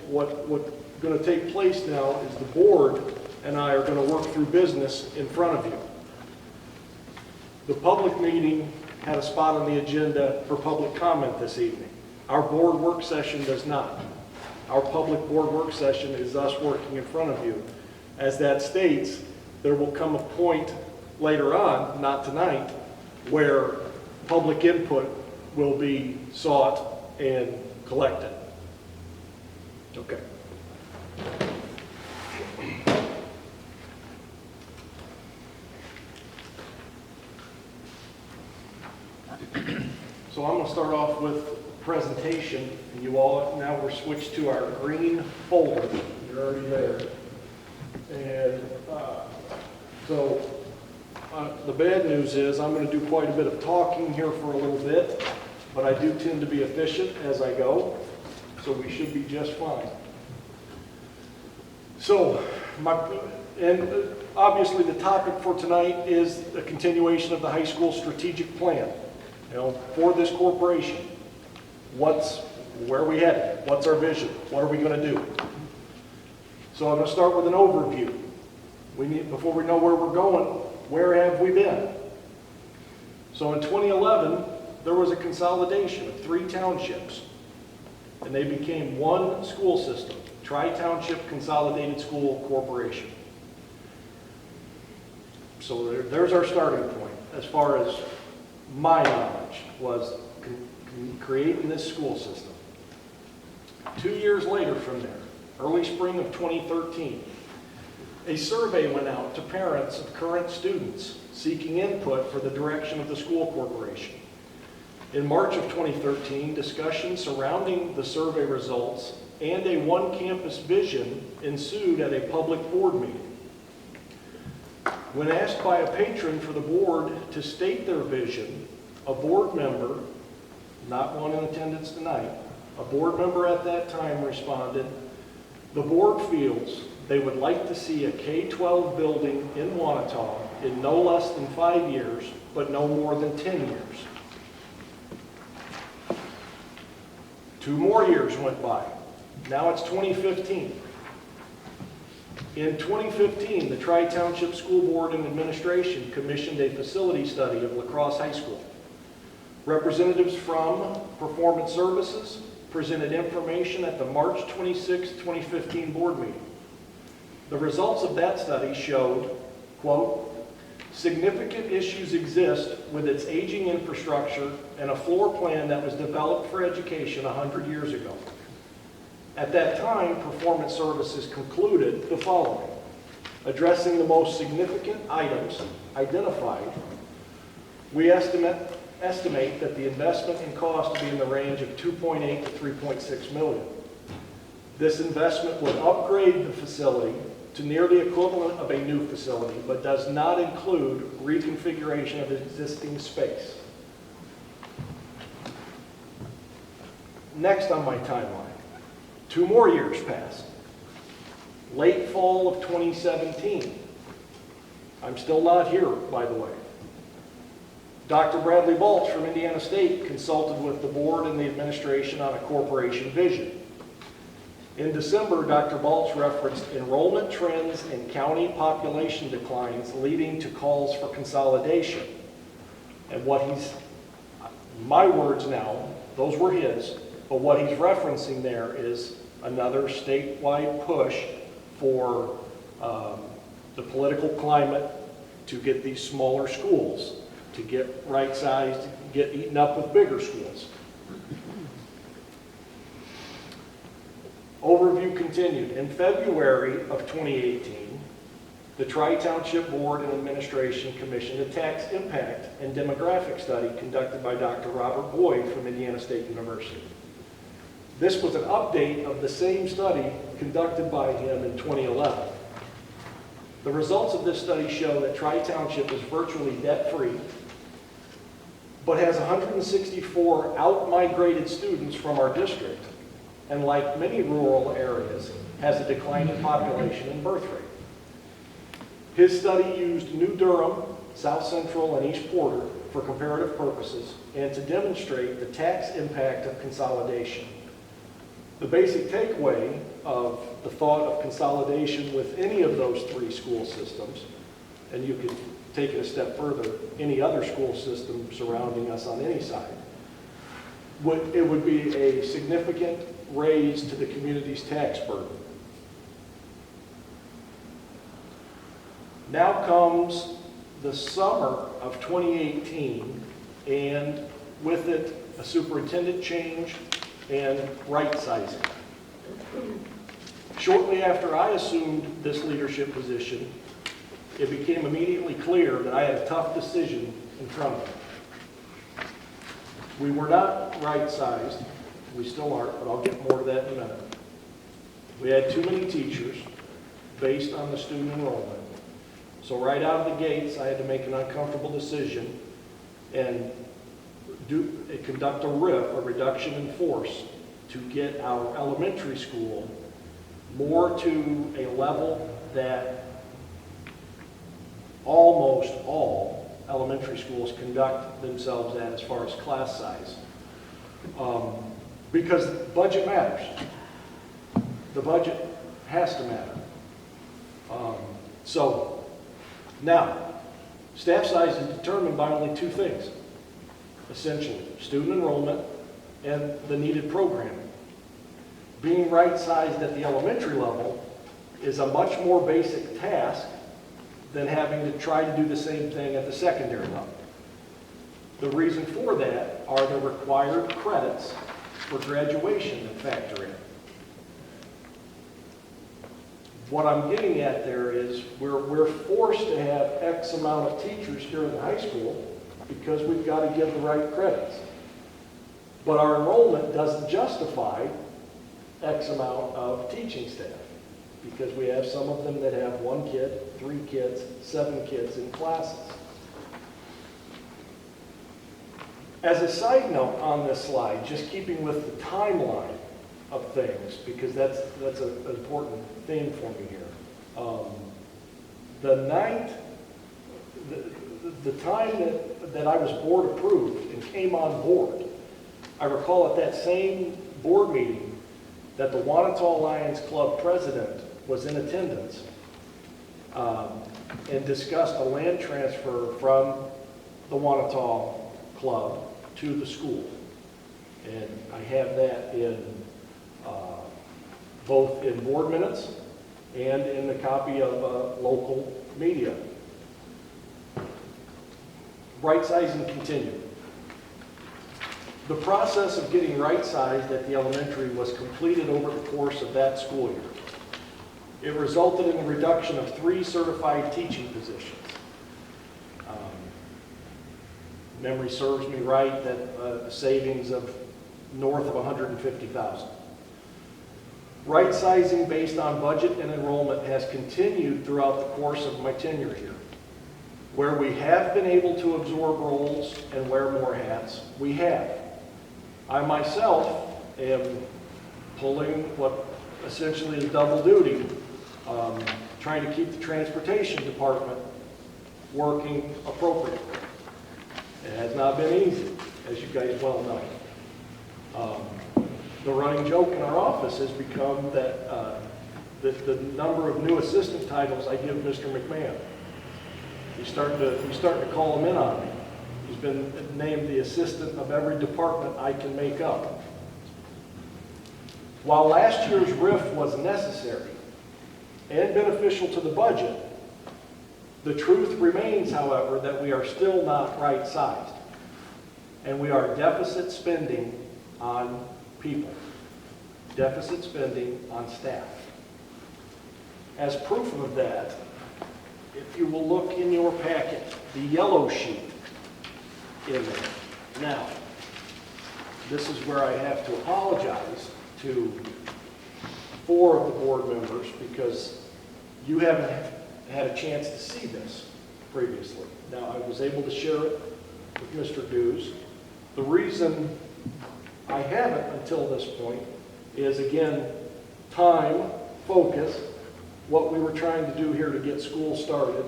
what's going to take place now is the board and I are going to work through business in front of you. The public meeting had a spot on the agenda for public comment this evening. Our board work session does not. Our public board work session is us working in front of you. As that states, there will come a point later on, not tonight, where public input will be sought and collected. Okay. So I'm going to start off with presentation, and you all, now we're switched to our green folder. You're already there. And the bad news is I'm going to do quite a bit of talking here for a little bit, but I do tend to be efficient as I go, so we should be just fine. So, obviously the topic for tonight is the continuation of the high school strategic plan, for this corporation. Where are we headed? What's our vision? What are we going to do? So I'm going to start with an overview. Before we know where we're going, where have we been? So in 2011, there was a consolidation of 3 townships, and they became one school system, Tri-Township Consolidated School Corporation. So there's our starting point as far as my knowledge was creating this school system. 2 years later from there, early spring of 2013, a survey went out to parents of current students seeking input for the direction of the school corporation. In March of 2013, discussions surrounding the survey results and a one-campus vision ensued at a public board meeting. When asked by a patron for the board to state their vision, a board member, not one in attendance tonight, a board member at that time responded, "The board feels they would like to see a K-12 building in Wanatah in no less than 5 years, but no more than 10 years. 2 more years went by. Now it's 2015. In 2015, the Tri-Township School Board and Administration commissioned a facility study of La Crosse High School. Representatives from Performance Services presented information at the March 26, 2015 board meeting. The results of that study showed, quote, significant issues exist with its aging infrastructure and a floor plan that was developed for education 100 years ago. At that time, Performance Services concluded the following. Addressing the most significant items identified, we estimate that the investment in cost to be in the range of $2.8 to $3.6 million. This investment would upgrade the facility to near the equivalent of a new facility, but does not include reconfiguration of existing space. Next on my timeline, 2 more years passed. Late fall of 2017. I'm still not here, by the way. Dr. Bradley Balch from Indiana State consulted with the board and the administration on a corporation vision. In December, Dr. Balch referenced enrollment trends and county population declines leading to calls for consolidation. And my words now, those were his, but what he's referencing there is another statewide push for the political climate to get these smaller schools, to get right-sized, get eaten up with bigger schools. Overview continued. In February of 2018, the Tri-Township Board and Administration commissioned a tax impact and demographic study conducted by Dr. Robert Boyd from Indiana State University. This was an update of the same study conducted by him in 2011. The results of this study show that Tri-Township is virtually debt-free, but has 164 out-migrated students from our district, and like many rural areas, has a declining population and birth rate. His study used New Durham, South Central, and East Porter for comparative purposes and to demonstrate the tax impact of consolidation. The basic takeaway of the thought of consolidation with any of those three school systems, and you could take it a step further, any other school system surrounding us on any side, it would be a significant raise to the community's tax burden. Now comes the summer of 2018, and with it, a superintendent change and right sizing. Shortly after I assumed this leadership position, it became immediately clear that I had a tough decision in front of me. We were not right-sized. We still aren't, but I'll get more to that in a minute. We had too many teachers based on the student enrollment. So right out of the gates, I had to make an uncomfortable decision and conduct a RIF, a reduction in force, to get our elementary school more to a level that almost all elementary schools conduct themselves at as far as class size. Because budget matters. The budget has to matter. So now, staff size is determined by only two things, essentially, student enrollment and the needed programming. Being right-sized at the elementary level is a much more basic task than having to try to do the same thing at the secondary level. The reason for that are the required credits for graduation that factor in. What I'm getting at there is we're forced to have X amount of teachers here in the high school because we've got to give the right credits. But our enrollment doesn't justify X amount of teaching staff because we have some of them that have 1 kid, 3 kids, 7 kids in classes. As a side note on this slide, just keeping with the timeline of things, because that's an important theme for me here. The time that I was board approved and came on board, I recall at that same board meeting that the Wanatah Lions Club president was in attendance and discussed a land transfer from the Wanatah Club to the school. And I have that in both in board minutes and in the copy of local media. Right-sizing continued. The process of getting right-sized at the elementary was completed over the course of that school year. It resulted in the reduction of 3 certified teaching positions. Memory serves me right that a savings of north of $150,000. Right-sizing based on budget and enrollment has continued throughout the course of my tenure here. Where we have been able to absorb roles and wear more hats, we have. I myself am pulling what essentially is double duty, trying to keep the transportation department working appropriately. It has not been easy, as you guys well know. The running joke in our office has become that the number of new assistant titles I give Mr. McMahon. He's starting to call him in on me. He's been named the assistant of every department I can make up. While last year's RIF was necessary and beneficial to the budget, the truth remains, however, that we are still not right-sized. And we are deficit spending on people, deficit spending on staff. As proof of that, if you will look in your packet, the yellow sheet in there. Now, this is where I have to apologize to 4 of the board members because you haven't had a chance to see this previously. Now, I was able to share it with Mr. Dews. The reason I haven't until this point is, again, time, focus, what we were trying to do here to get school started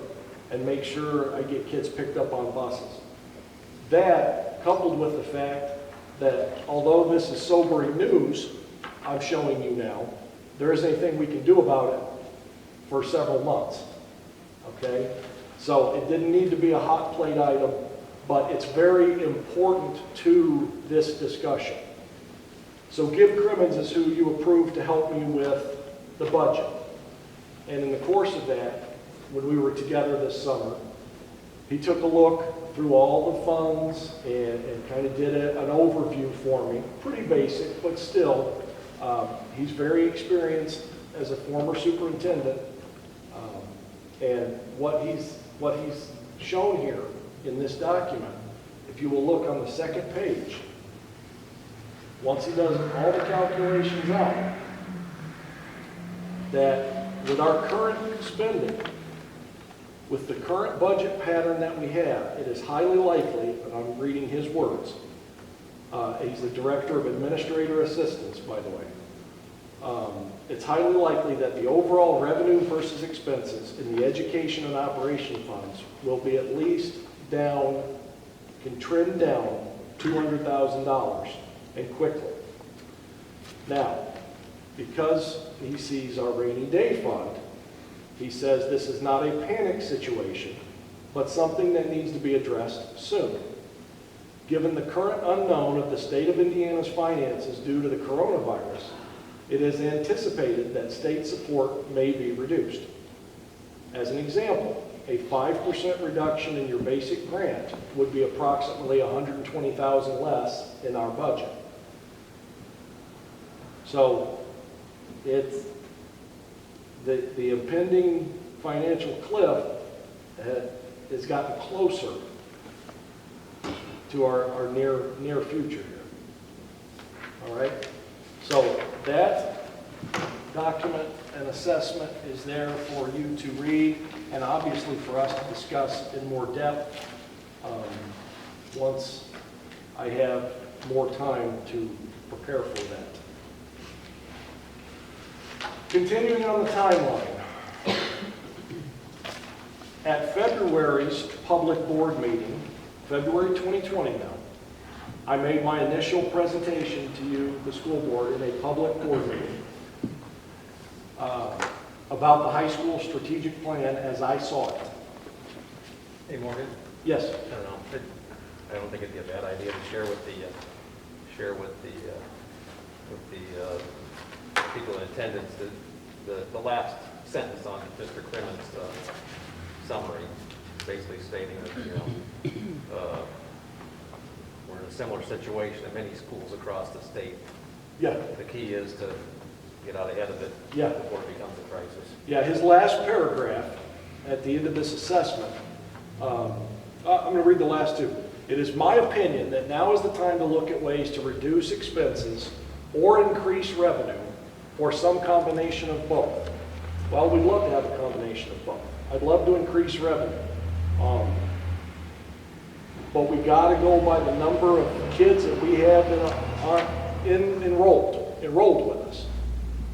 and make sure I get kids picked up on buses. That, coupled with the fact that although this is sobering news, I'm showing you now, there isn't anything we can do about it for several months, okay? So it didn't need to be a hot plate item, but it's very important to this discussion. So Gibb Crimmins is who you approved to help me with the budget. And in the course of that, when we were together this summer, he took a look through all the funds and kind of did an overview for me. Pretty basic, but still, he's very experienced as a former superintendent. And what he's shown here in this document, if you will look on the second page, once he does all the calculations out, that with our current spending, with the current budget pattern that we have, it is highly likely, and I'm reading his words, he's the Director of Administrator Assistance, by the way. It's highly likely that the overall revenue versus expenses in the education and operation funds will be at least down, can trend down $200,000 and quickly. Now, because he sees our rainy day fund, he says this is not a panic situation, but something that needs to be addressed soon. Given the current unknown of the state of Indiana's finances due to the coronavirus, it is anticipated that state support may be reduced. As an example, a 5% reduction in your basic grant would be approximately $120,000 less in our budget. So it's the impending financial cliff has gotten closer to our near future here. All right? So that document and assessment is there for you to read and obviously for us to discuss in more depth once I have more time to prepare for that. Continuing on the timeline, at February's public board meeting, February 2020 now, I made my initial presentation to you, the school board, in a public board meeting about the high school strategic plan as I saw it. Hey, Morgan. Yes. I don't think it'd be a bad idea to share with the people in attendance the last sentence on Mr. Crimmins' summary, basically stating that we're in a similar situation in many schools across the state. Yeah. The key is to get out ahead of it before it becomes a crisis. Yeah, his last paragraph at the end of this assessment, I'm going to read the last two. It is my opinion that now is the time to look at ways to reduce expenses or increase revenue, or some combination of both. Well, we'd love to have a combination of both. I'd love to increase revenue. But we got to go by the number of kids that we have that are enrolled with us.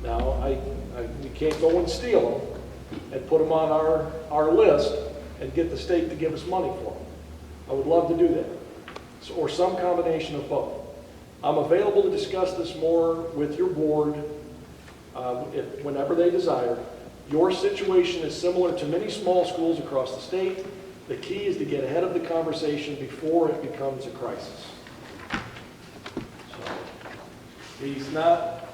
Now, we can't go and steal them and put them on our list and get the state to give us money for them. I would love to do that. So, or some combination of both. I'm available to discuss this more with your board whenever they desire. Your situation is similar to many small schools across the state. The key is to get ahead of the conversation before it becomes a crisis. So, he's not,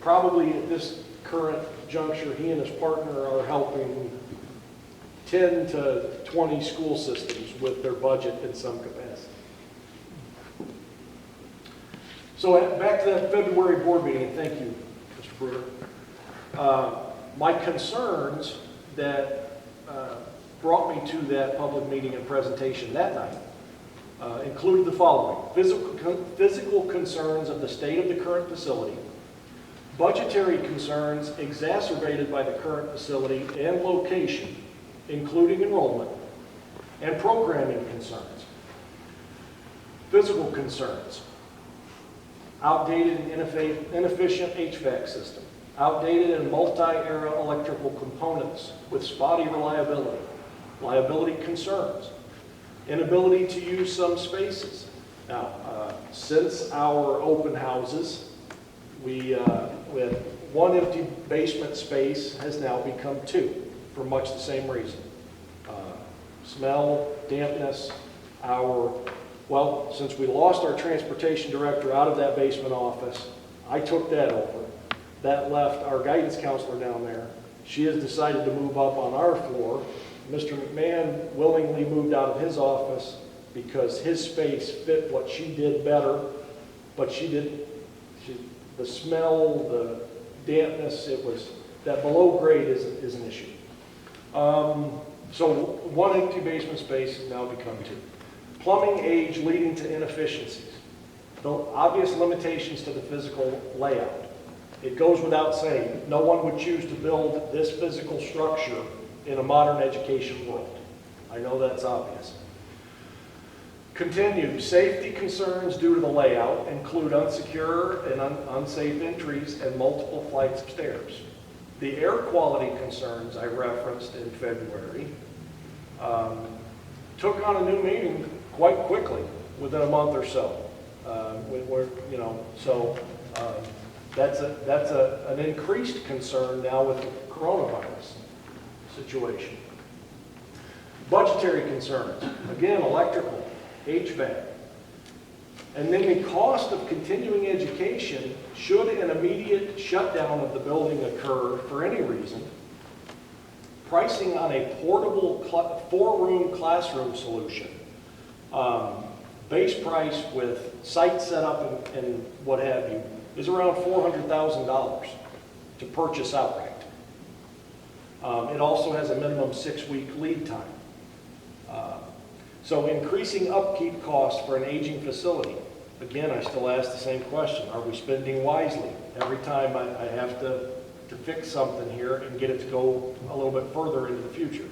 probably at this current juncture, he and his partner are helping 10 to 20 school systems with their budget in some capacity. So back to that February board meeting, thank you, Mr. Brewer. My concerns that brought me to that public meeting and presentation that night included the following: physical concerns of the state of the current facility, budgetary concerns exacerbated by the current facility and location, including enrollment, and programming concerns. Physical concerns: outdated and inefficient HVAC system, outdated and multi-era electrical components with spotty reliability, liability concerns, inability to use some spaces. Now, since our open houses, with one empty basement space has now become two for much the same reason. Smell, dampness, well, since we lost our transportation director out of that basement office, I took that over. That left our guidance counselor down there. She has decided to move up on our floor. Mr. McMahon willingly moved out of his office because his space fit what she did better, but the smell, the dampness, that below grade is an issue. So one empty basement space has now become two. Plumbing age leading to inefficiencies. The obvious limitations to the physical layout. It goes without saying, no one would choose to build this physical structure in a modern education world. I know that's obvious. Continued, safety concerns due to the layout include unsecure and unsafe entries and multiple flights of stairs. The air quality concerns I referenced in February took on a new meaning quite quickly, within a month or so. That's an increased concern now with the coronavirus situation. Budgetary concerns, again, electrical, HVAC. And then the cost of continuing education, should an immediate shutdown of the building occur for any reason, pricing on a portable 4-room classroom solution, base price with site setup and what have you, is around $400,000 to purchase outright. It also has a minimum 6-week lead time. So increasing upkeep costs for an aging facility. Again, I still ask the same question. Are we spending wisely? Every time I have to fix something here and get it to go a little bit further into the future.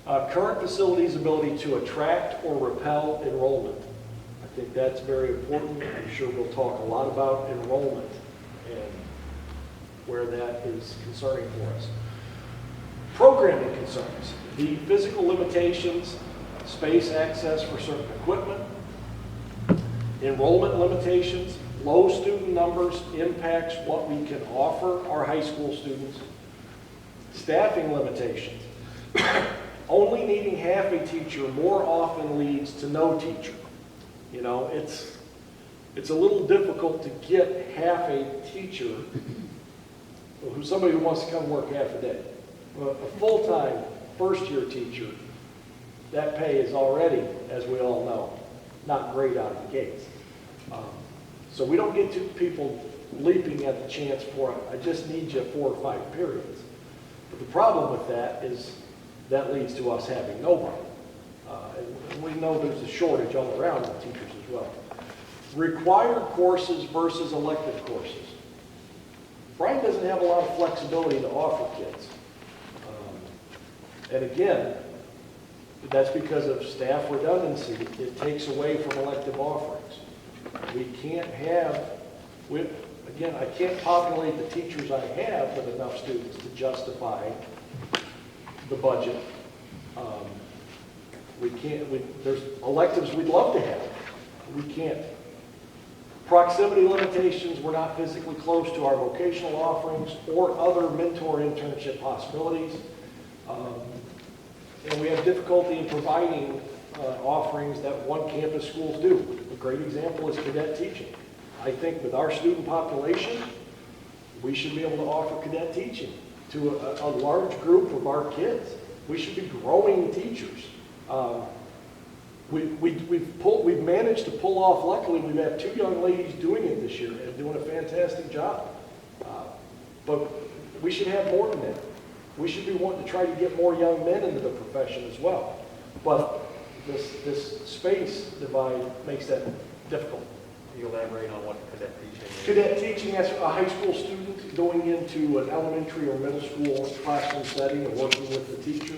Current facilities' ability to attract or repel enrollment. I think that's very important. I'm sure we'll talk a lot about enrollment and where that is concerning for us. Programming concerns. The physical limitations, space access for certain equipment, enrollment limitations, low student numbers impacts what we can offer our high school students, staffing limitations. Only needing half a teacher more often leads to no teacher. You know, it's a little difficult to get half a teacher, somebody who wants to come work half a day. A full-time first-year teacher, that pay is already, as we all know, not great out of the gates. So we don't get to people leaping at the chance for, I just need you 4 or 5 periods. But the problem with that is that leads to us having nobody. And we know there's a shortage all around of teachers as well. Required courses versus elective courses. Brian doesn't have a lot of flexibility to offer kids. And again, that's because of staff redundancy. It takes away from elective offerings. We can't have, again, I can't populate the teachers I have with enough students to justify the budget. There's electives we'd love to have. We can't. Proximity limitations, we're not physically close to our vocational offerings or other mentor internship possibilities. And we have difficulty in providing offerings that one campus schools do. A great example is cadet teaching. I think with our student population, we should be able to offer cadet teaching to a large group of our kids. We should be growing teachers. We've managed to pull off, luckily we've had 2 young ladies doing it this year and doing a fantastic job. But we should have more than that. We should be wanting to try to get more young men into the profession as well. But this space divide makes that difficult. Can you elaborate on what cadet teaching is? Cadet teaching, as a high school student going into an elementary or middle school classroom setting and working with the teacher,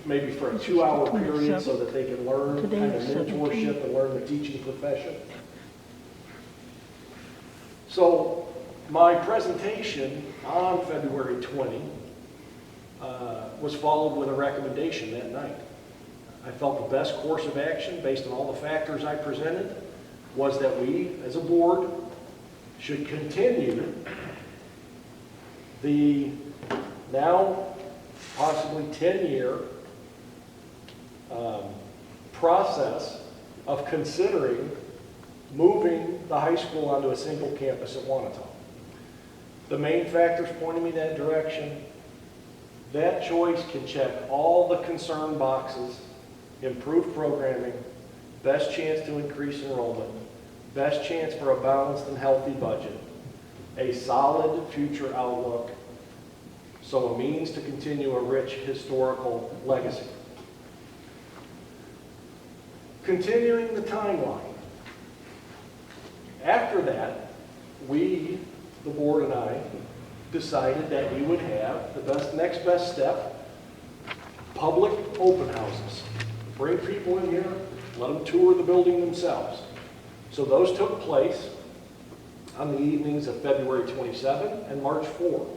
maybe for a 2-hour period so that they can learn kind of mentorship and learn the teaching profession. So my presentation on February 20 was followed with a recommendation that night. I felt the best course of action based on all the factors I presented was that we, as a board, should continue the now possibly 10-year process of considering moving the high school onto a single campus at Wanatah. The main factors pointing me that direction, that choice can check all the concern boxes: improved programming, best chance to increase enrollment, best chance for a balanced and healthy budget, a solid future outlook, so a means to continue a rich historical legacy. Continuing the timeline. After that, we, the board and I, decided that we would have the next best step, public open houses. Bring people in here, let them tour the building themselves. So those took place on the evenings of February 27 and March 4.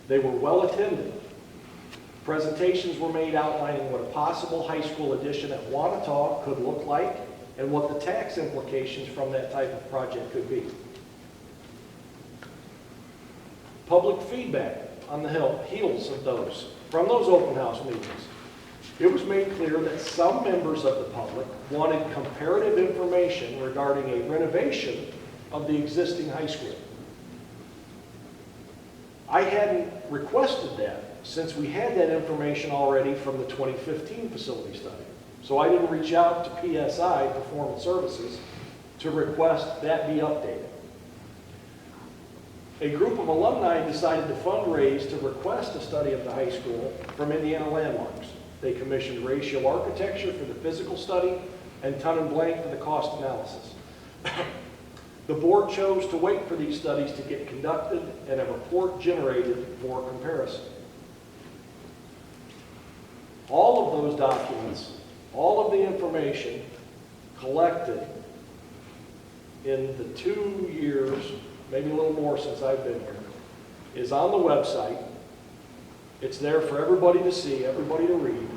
They were well attended. Presentations were made outlining what a possible high school addition at Wanatah could look like and what the tax implications from that type of project could be. Public feedback on the heels of those, from those open house meetings. It was made clear that some members of the public wanted comparative information regarding a renovation of the existing high school. I hadn't requested that since we had that information already from the 2015 facility study. So I didn't reach out to PSI, Performance Services, to request that be updated. A group of alumni decided to fundraise to request a study of the high school from Indiana Landmarks. They commissioned Ratio Architecture for the physical study and Ton and Blank for the cost analysis. The board chose to wait for these studies to get conducted and a report generated for comparison. All of those documents, all of the information collected in the 2 years, maybe a little more since I've been here, is on the website. It's there for everybody to see, everybody to read.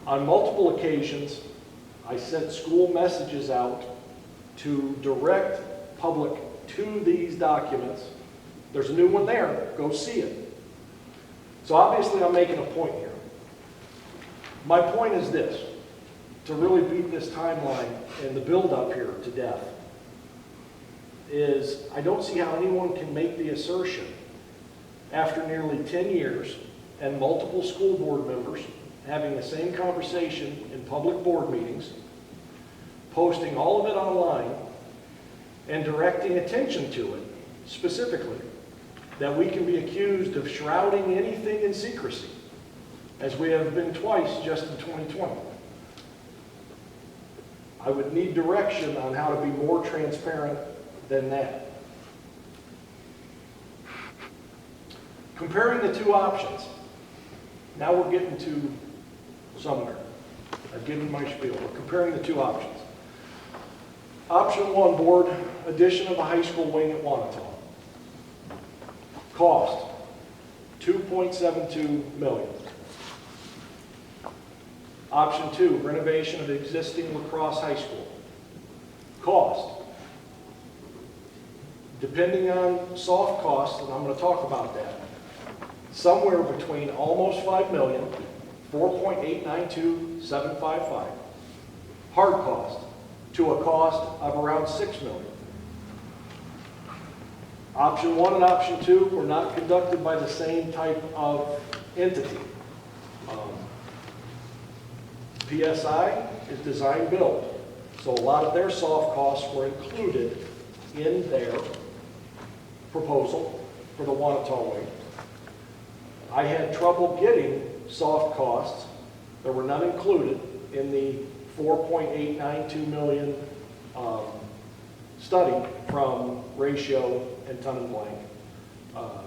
On multiple occasions, I sent school messages out to direct public to these documents. There's a new one there, go see it. So obviously I'm making a point here. My point is this, to really beat this timeline and the build up here to death, is I don't see how anyone can make the assertion after nearly 10 years and multiple school board members having the same conversation in public board meetings, posting all of it online, and directing attention to it specifically, that we can be accused of shrouding anything in secrecy, as we have been twice just in 2020. I would need direction on how to be more transparent than that. Comparing the two options. Now we're getting to somewhere. I've given my spiel. We're comparing the two options. Option one, board addition of a high school wing at Wanatah. Cost, $2.72 million. Option two, renovation of existing La Crosse High School. Cost, depending on soft costs, and I'm going to talk about that, somewhere between almost $5 million, 4.892755. Hard cost, to a cost of around $6 million. Option one and option two were not conducted by the same type of entity. PSI is design build, so a lot of their soft costs were included in their proposal for the Wanatah wing. I had trouble getting soft costs. There were none included in the $4.892 million study from Ratio and Ton and Blank.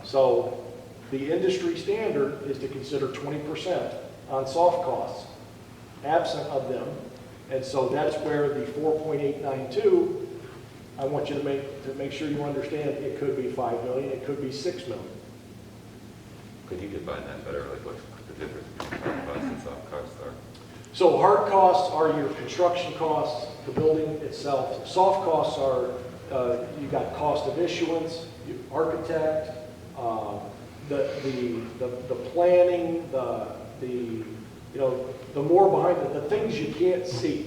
So the industry standard is to consider 20% on soft costs, absent of them. And so that's where the 4.892, I want you to make sure you understand, it could be $5 million, it could be $6 million. Could you define that better, like what the difference between hard costs and soft costs are? So hard costs are your construction costs, the building itself. Soft costs are You got cost of issuance, architect, the planning, the more behind it, the things you can't see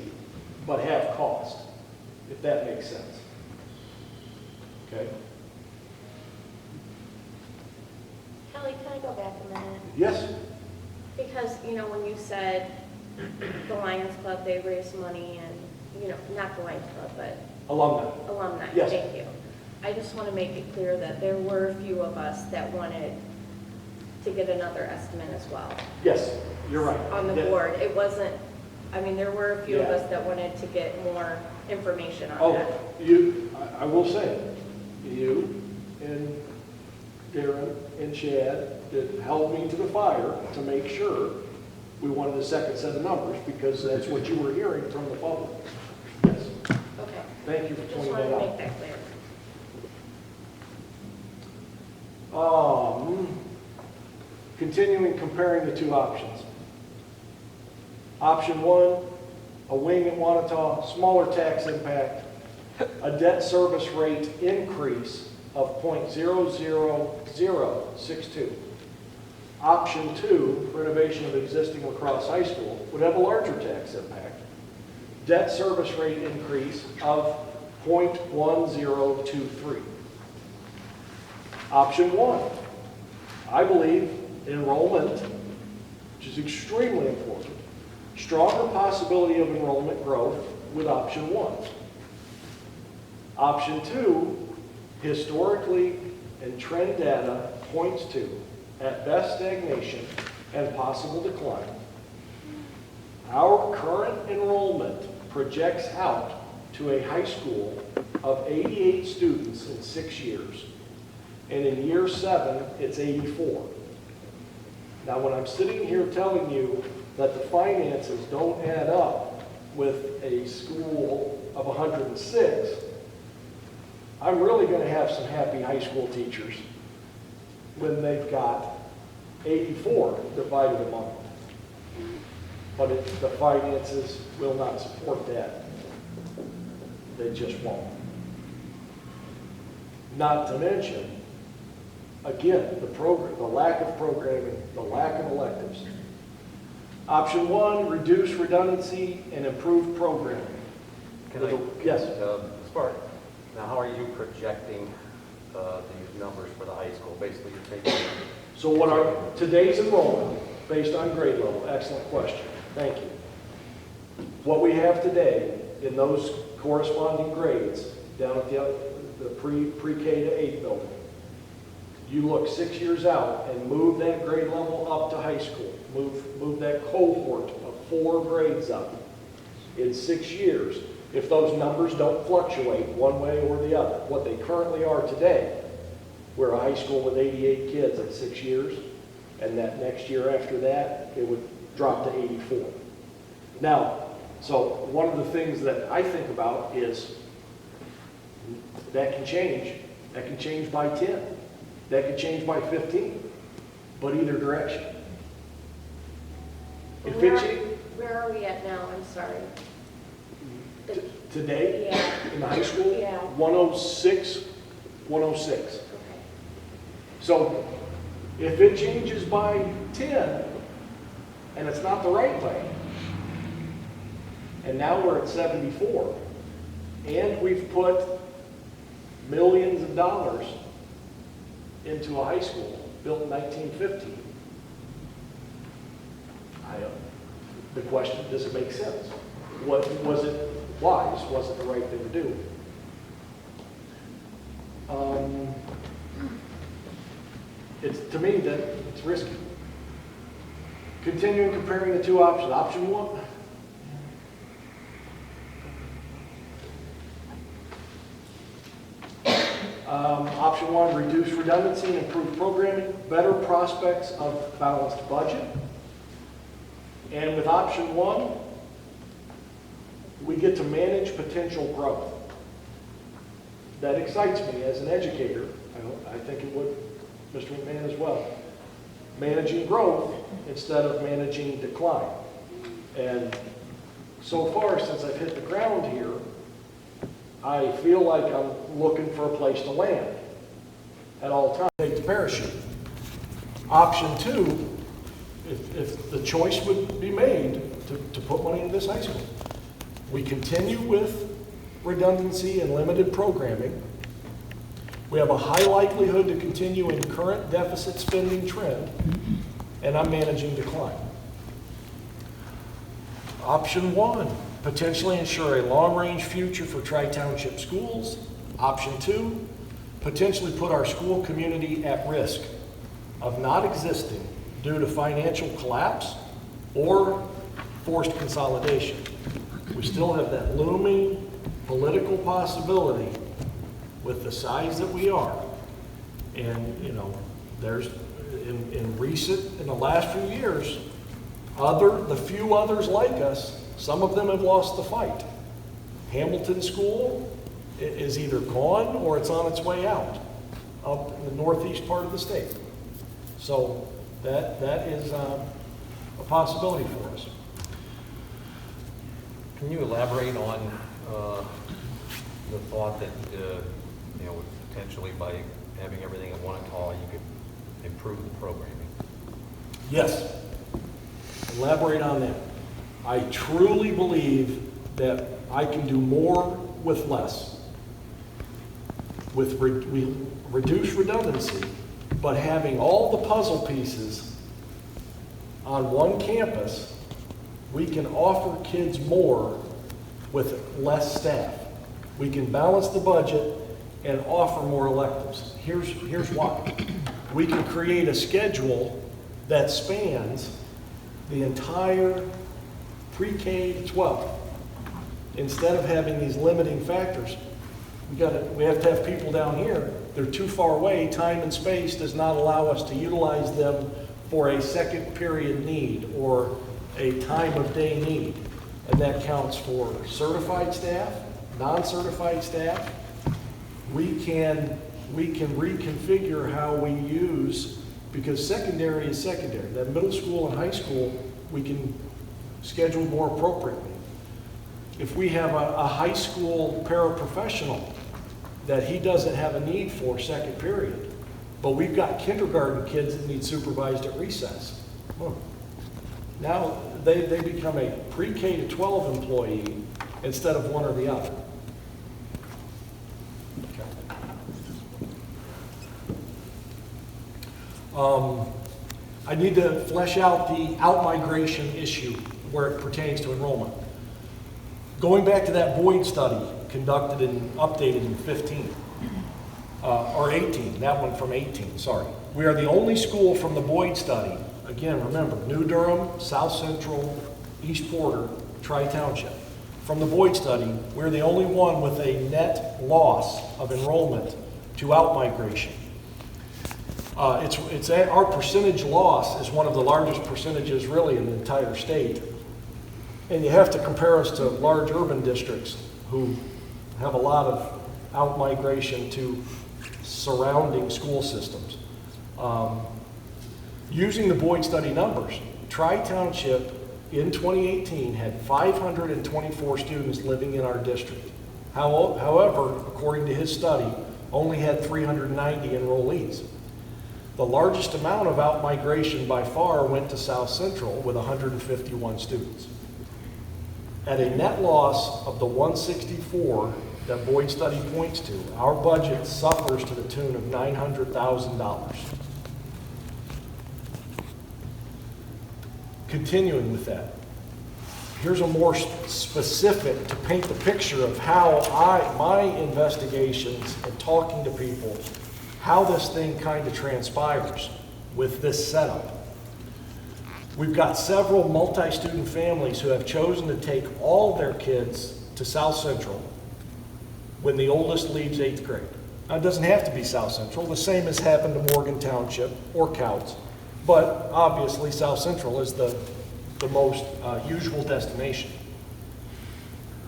but have cost, if that makes sense. Okay? Kelly, can I go back a minute? Yes? Because, when you said the Lions Club, they raise money and, not the Lions Club, but Alumni. Yes. Thank you. I just want to make it clear that there were a few of us that wanted to get another estimate as well. Yes, you're right. On the Yeah. board. It wasn't, there were a few of Yeah. us that wanted to get more information on that. I will say, you and Darren and Chad held me to the fire to make sure we wanted a second set of numbers, because that's what you were hearing from the public. Yes. Okay. Thank you for Just pointing wanted that to out. make that clear. Continuing comparing the two options. Option one, a wing at Wanatah, smaller tax impact, a debt service rate increase of 0.00062. Option two, renovation of existing lacrosse high school, would have a larger tax impact. Debt service rate increase of 0.1023. Option one, I believe enrollment, which is extremely important, stronger possibility of enrollment growth with option one. Option two, historically and trend data points to, at best, stagnation and possible decline. Our current enrollment projects out to a high school of 88 students in 6 years. And in year 7, it's 84. Now, when I'm sitting here telling you that the finances don't add up with a school of 106, I'm really going to have some happy high school teachers when they've got 84 divided among them. But the finances will not support that. They just won't. Not to mention, again, the lack of programming, the lack of electives. Option one, reduce redundancy and improve programming. Yes. Spark, now how are you projecting these numbers for the high school? Basically, you're taking... So what are today's enrollment based on grade level? Excellent question. Thank you. What we have today in those corresponding grades down at the pre-K to 8 building, you look 6 years out and move that grade level up to high school. Move that cohort of 4 grades up. In 6 years, if those numbers don't fluctuate one way or the other, what they currently are today, we're a high school with 88 kids at 6 years, and that next year after that, it would drop to 84. Now, so one of the things that I think about is that can change. That can change by 10. That could change by 15, but either direction. If Where are we at now? I'm sorry. today, Yeah. in the high school, Yeah. 106, 106. Okay. So if it changes by 10, and it's not the right way, and now we're at 74, and we've put millions of dollars into a high school built in 1950. The question, does it make sense? Was it wise? Was it the right thing to do? To me, that it's risky. Continuing comparing the two options. Option one. Option one, reduce redundancy and improve programming, better prospects of balanced budget. And with option one, we get to manage potential growth. That excites me as an educator. I think it would Mr. McMahon as well. Managing growth instead of managing decline. And so far, since I've hit the ground here, I feel like I'm looking for a place to land at all times. Take the parachute. Option two, if the choice would be made to put money into this high school, we continue with redundancy and limited programming. We have a high likelihood to continue in current deficit spending trend, and I'm managing decline. Option one, potentially ensure a long-range future for Tri-Township schools. Option two, potentially put our school community at risk of not existing due to financial collapse or forced consolidation. We still have that looming political possibility with the size that we are. And, you know, there's, in the last few years, the few others like us, some of them have lost the fight. Hamilton School is either gone or it's on its way out up in the northeast part of the state. So that is a possibility for us. Can you elaborate on the thought that, you know, potentially by having everything at Wanatah, you could improve the programming? Yes. Elaborate on that. I truly believe that I can do more with less. We reduce redundancy, but having all the puzzle pieces on one campus, we can offer kids more with less staff. We can balance the budget and offer more electives. Here's why. We can create a schedule that spans the entire pre-K to 12. Instead of having these limiting factors, we have to have people down here. They're too far away. Time and space does not allow us to utilize them for a second period need or a time of day need. And that counts for certified staff, non-certified staff. We can reconfigure how we use, because secondary is secondary. That middle school and high school, we can schedule more appropriately. If we have a high school paraprofessional that he doesn't have a need for second period, but we've got kindergarten kids that need supervised at recess. Now they become a pre-K to 12 employee instead of one or the other. I need to flesh out the out-migration issue where it pertains to enrollment. Going back to that Boyd study conducted and updated in 15, or 18, that one from 18, sorry. We are the only school from the Boyd study, again, remember, New Durham, South Central, East Porter, Tri-Township. From the Boyd study, we're the only one with a net loss of enrollment to out-migration. Our percentage loss is one of the largest percentages really in the entire state. And you have to compare us to large urban districts who have a lot of out-migration to surrounding school systems. Using the Boyd study numbers, Tri-Township in 2018 had 524 students living in our district. However, according to his study, only had 390 enrollees. The largest amount of out-migration by far went to South Central with 151 students. At a net loss of the 164 that Boyd study points to, our budget suffers to the tune of $900,000. Continuing with that, here's a more specific to paint the picture of how my investigations and talking to people, how this thing kind of transpires with this setup. We've got several multi-student families who have chosen to take all their kids to South Central when the oldest leaves 8th grade. Now, it doesn't have to be South Central. The same has happened to Morgan Township or Couts, but obviously South Central is the most usual destination.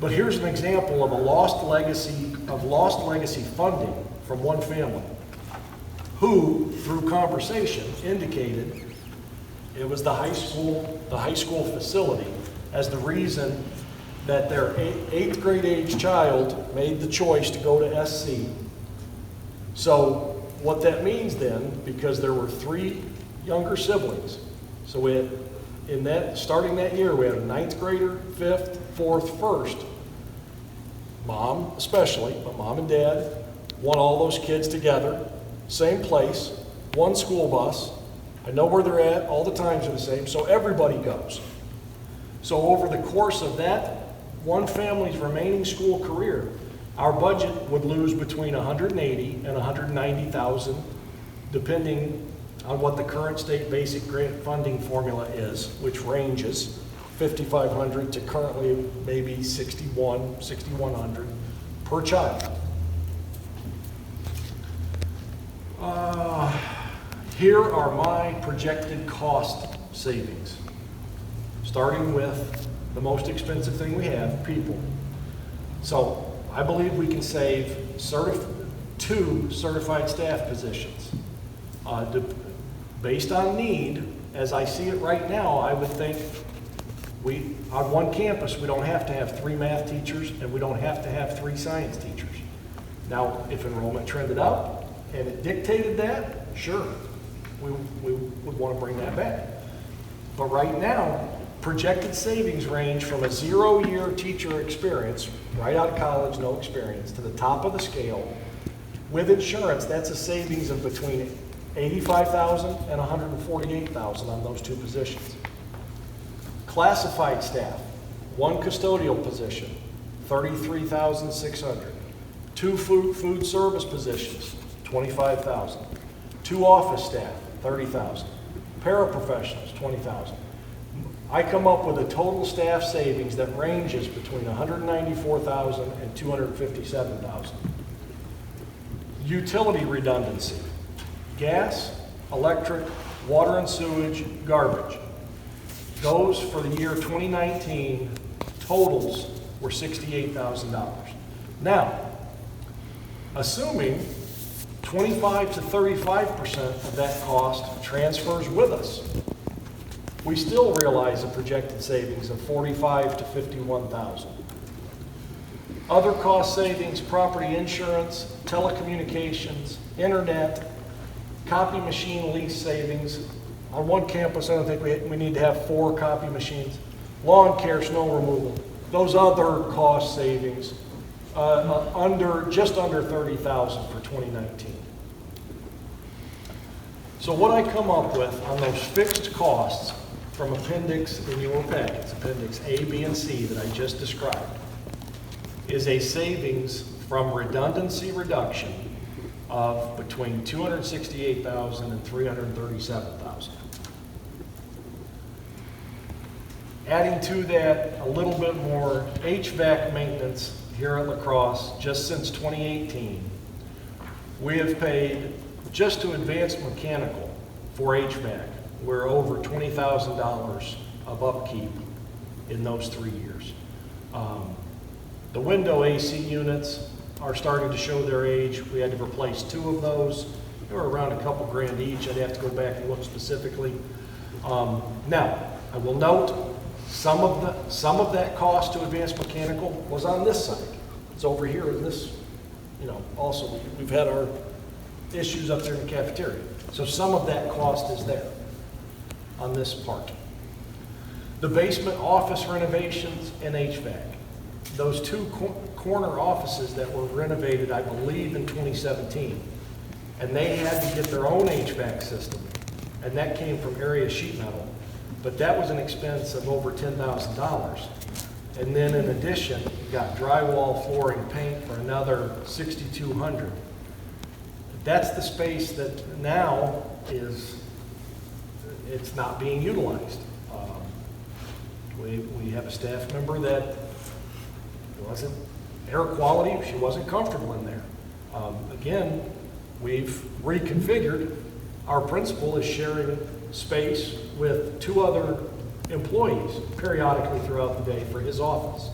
But here's an example of a lost legacy funding from one family who, through conversation, indicated it was the high school facility as the reason that their eighth grade age child made the choice to go to SC. So what that means then, because there were 3 younger siblings, so we had, starting that year, we had a ninth grader, 5th, 4th, 1st. Mom especially, but mom and dad want all those kids together, same place, one school bus. I know where they're at, all the times are the same, so everybody goes. So over the course of that one family's remaining school career, our budget would lose between $180,000 and $190,000, depending on what the current state basic grant funding formula is, which ranges $5,500 to currently maybe $6,100 per child. Here are my projected cost savings, starting with the most expensive thing we have, people. So I believe we can save 2 certified staff positions. Based on need, as I see it right now, I would think on one campus, we don't have to have 3 math teachers and we don't have to have 3 science teachers. Now, if enrollment trended up and it dictated that, sure, we would want to bring that back. But right now, projected savings range from a 0-year teacher experience, right out of college, no experience, to the top of the scale. With insurance, that's a savings of between $85,000 and $148,000 on those 2 positions. Classified staff, 1 custodial position, $33,600. 2 food service positions, $25,000. 2 office staff, $30,000. Paraprofessionals, $20,000. I come up with a total staff savings that ranges between $194,000 and $257,000. Utility redundancy, gas, electric, water and sewage, garbage. Those for the year 2019 totals were $68,000. Now, assuming 25 to 35% of that cost transfers with us, we still realize a projected savings of $45,000 to $51,000. Other cost savings, property insurance, telecommunications, internet, copy machine lease savings. On one campus, I don't think we need to have 4 copy machines. Lawn care, snow removal, those other cost savings, just under $30,000 for 2019. So what I come up with on those fixed costs from appendix in your packets, appendix A, B, and C that I just described, is a savings from redundancy reduction of between $268,000 and $337,000. Adding to that a little bit more HVAC maintenance here at La Crosse, just since 2018, we have paid, just to advanced mechanical for HVAC, we're over $20,000 of upkeep in those 3 years. The window AC units are starting to show their age. We had to replace 2 of those. They were around a couple grand each. I'd have to go back and look specifically. Now, I will note some of that cost to advanced mechanical was on this side. It's over here in this, also we've had our issues up there in the cafeteria. So some of that cost is there on this part. The basement office renovations and HVAC. Those 2 corner offices that were renovated, I believe, in 2017, and they had to get their own HVAC system, and that came from area sheet metal, but that was an expense of over $10,000. And then in addition, you got drywall, flooring, paint for another $6,200. That's the space that now it's not being utilized. We have a staff member that wasn't air quality, she wasn't comfortable in there. Again, we've reconfigured. Our principal is sharing space with 2 other employees periodically throughout the day for his office,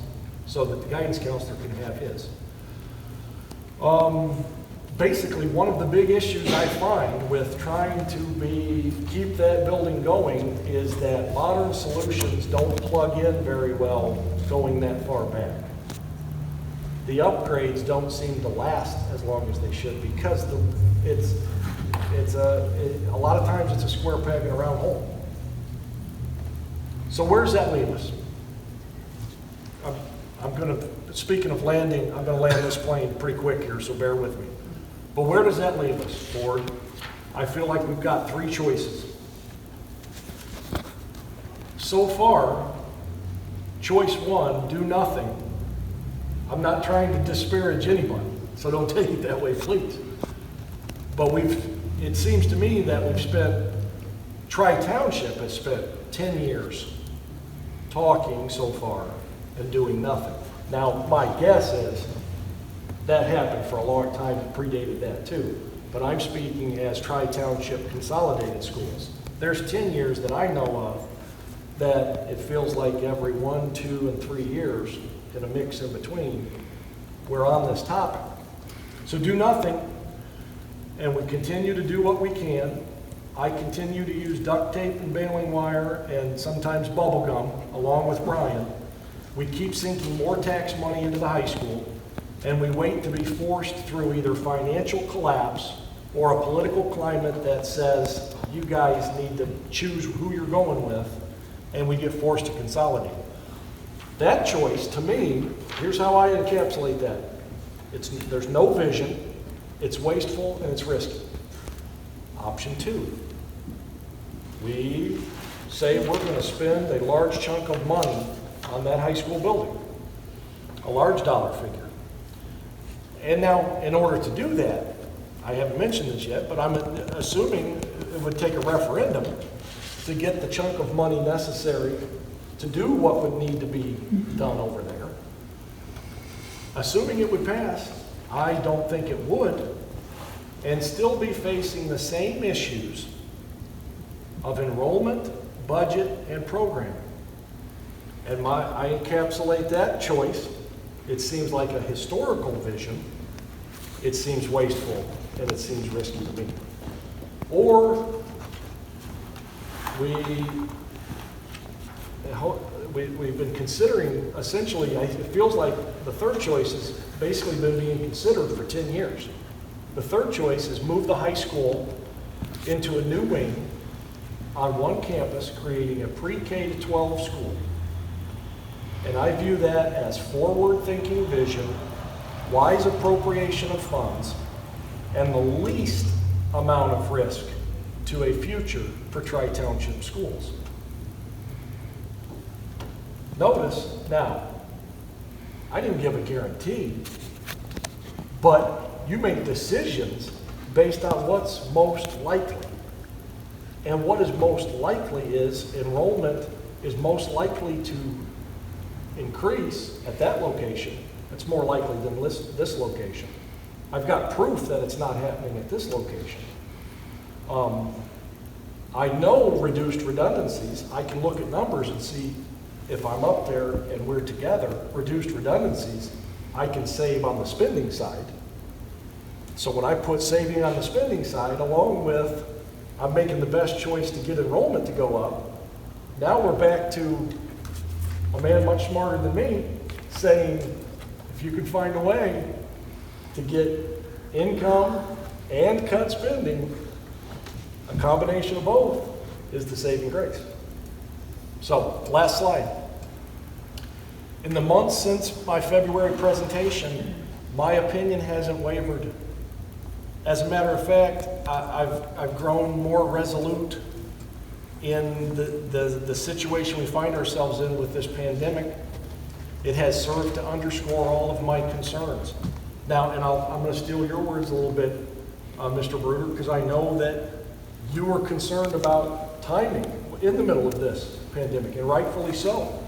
so that the guidance counselor can have his. basically one of the big issues I find with trying to keep that building going is that modern solutions don't plug in very well going that far back. The upgrades don't seem to last as long as they should because a lot of times it's a square peg in a round hole. So where does that leave us? Speaking of landing, I'm gonna land this plane pretty quick here, so bear with me. But where does that leave us, Board? I feel like we've got three choices. So far, choice one, do nothing. I'm not trying to disparage anybody, so don't take it that way, please. But it seems to me that Tri-Township has spent 10 years talking so far and doing nothing. Now, my guess is that happened for a long time, it predated that too. But I'm speaking as Tri-Township consolidated schools. There's 10 years that I know of that it feels like every 1, 2, and 3 years, in a mix in between, we're on this topic. So do nothing, and we continue to do what we can. I continue to use duct tape and baling wire and sometimes bubble gum, along with Brian. We keep sinking more tax money into the high school, and we wait to be forced through either financial collapse or a political climate that says you guys need to choose who you're going with, and we get forced to consolidate. That choice, to me, here's how I encapsulate that. There's no vision, it's wasteful, and it's risky. Option two, we say we're going to spend a large chunk of money on that high school building, a large dollar figure. And now, in order to do that, I haven't mentioned this yet, but I'm assuming it would take a referendum to get the chunk of money necessary to do what would need to be done over there. Assuming it would pass, I don't think it would, and still be facing the same issues of enrollment, budget, and programming. And I encapsulate that choice. It seems like a historical vision. It seems wasteful, and it seems risky to me. Or we've been considering, essentially, it feels like the third choice has basically been being considered for 10 years. The third choice is move the high school into a new wing on one campus, creating a pre-K to 12 school. And I view that as forward-thinking vision, wise appropriation of funds, and the least amount of risk to a future for Tri-Township schools. Notice, now, I didn't give a guarantee, but you make decisions based on what's most likely. And what is most likely is enrollment is most likely to increase at that location. It's more likely than this location. I've got proof that it's not happening at this location. I know reduced redundancies. I can look at numbers and see if I'm up there and we're together, reduced redundancies, I can save on the spending side. So when I put saving on the spending side, along with I'm making the best choice to get enrollment to go up, now we're back to a man much smarter than me saying, if you can find a way to get income and cut spending, a combination of both is the saving grace. So, last slide. In the months since my February presentation, my opinion hasn't wavered. As a matter of fact, I've grown more resolute in the situation we find ourselves in with this pandemic. It has served to underscore all of my concerns. Now, and I'm going to steal your words a little bit, Mr. Bruder, because I know that you were concerned about timing in the middle of this pandemic, and rightfully so.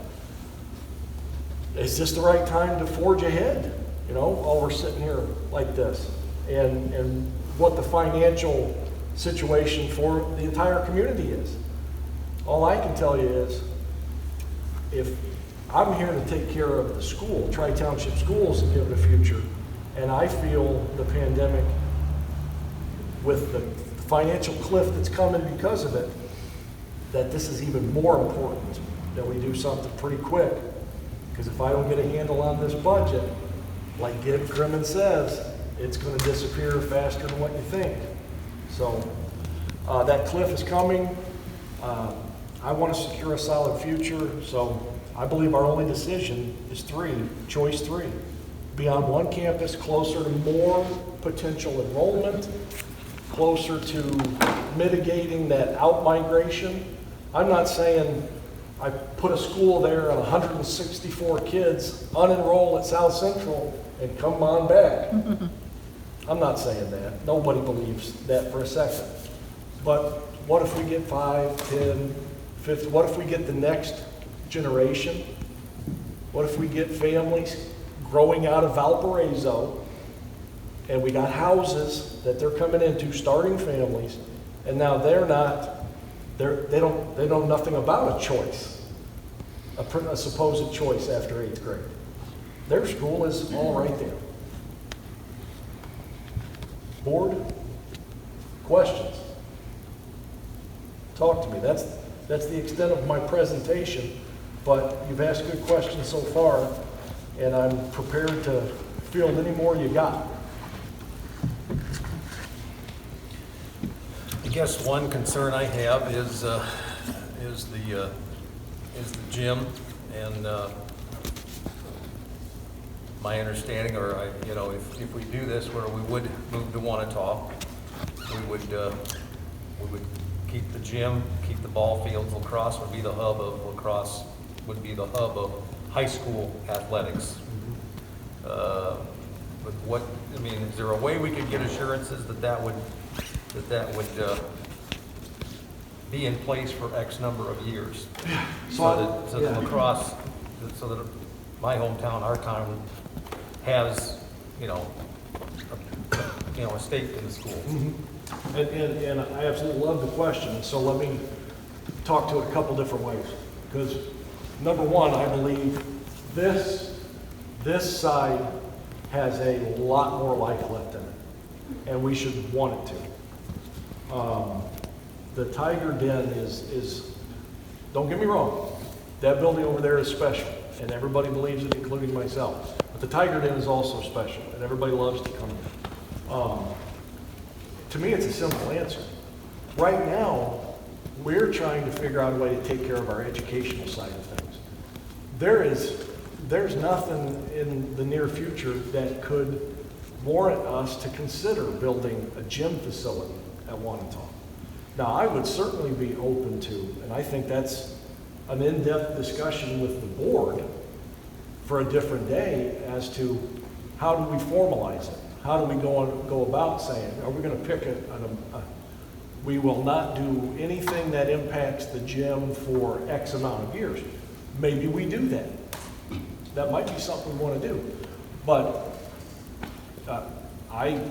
Is this the right time to forge ahead? You know, while we're sitting here like this, and what the financial situation for the entire community is. All I can tell you is, if I'm here to take care of the school, Tri-Township schools, and give it a future, and I feel the pandemic with the financial cliff that's coming because of it, that this is even more important, that we do something pretty quick. Because if I don't get a handle on this budget, like Gib Grimmin says, it's going to disappear faster than what you think. So that cliff is coming. I want to secure a solid future, so I believe our only decision is choice three. Be on one campus, closer to more potential enrollment, closer to mitigating that out-migration. I'm not saying I put a school there and 164 kids unenroll at South Central and come on back. I'm not saying that. Nobody believes that for a second. But what if we get 5, 10, 50, what if we get the next generation? What if we get families growing out of Valparaiso and we got houses that they're coming into, starting families, and now they know nothing about a choice, a supposed choice after 8th grade. Their school is all right there. Board? Questions? Talk to me. That's the extent of my presentation, but you've asked good questions so far, and I'm prepared to field any more you got. I guess one concern I have is the gym, and my understanding, or if we do this, where we would move to Wanatah, we would keep the gym, keep the ball fields. Lacrosse would be the hub of lacrosse, would be the hub of high school athletics. But is there a way we could get assurances that would be in place for X number of years? So that lacrosse, so that my hometown, our town, has, a stake in the schools. Mm-hmm. And I absolutely love the question. So let me talk to it a couple different ways. Because number one, I believe this side has a lot more life left in it, and we should want it to. The Tiger Den is, don't get me wrong, that building over there is special, and everybody believes it, including myself. But the Tiger Den is also special, and everybody loves to come in. To me, it's a simple answer. Right now, we're trying to figure out a way to take care of our educational side of things. There's nothing in the near future that could warrant us to consider building a gym facility at Wanatah. Now, I would certainly be open to, and I think that's an in-depth discussion with the board for a different day as to how do we formalize it? How do we go about saying, are we going to pick we will not do anything that impacts the gym for X amount of years? Maybe we do that. That might be something we want to do. But I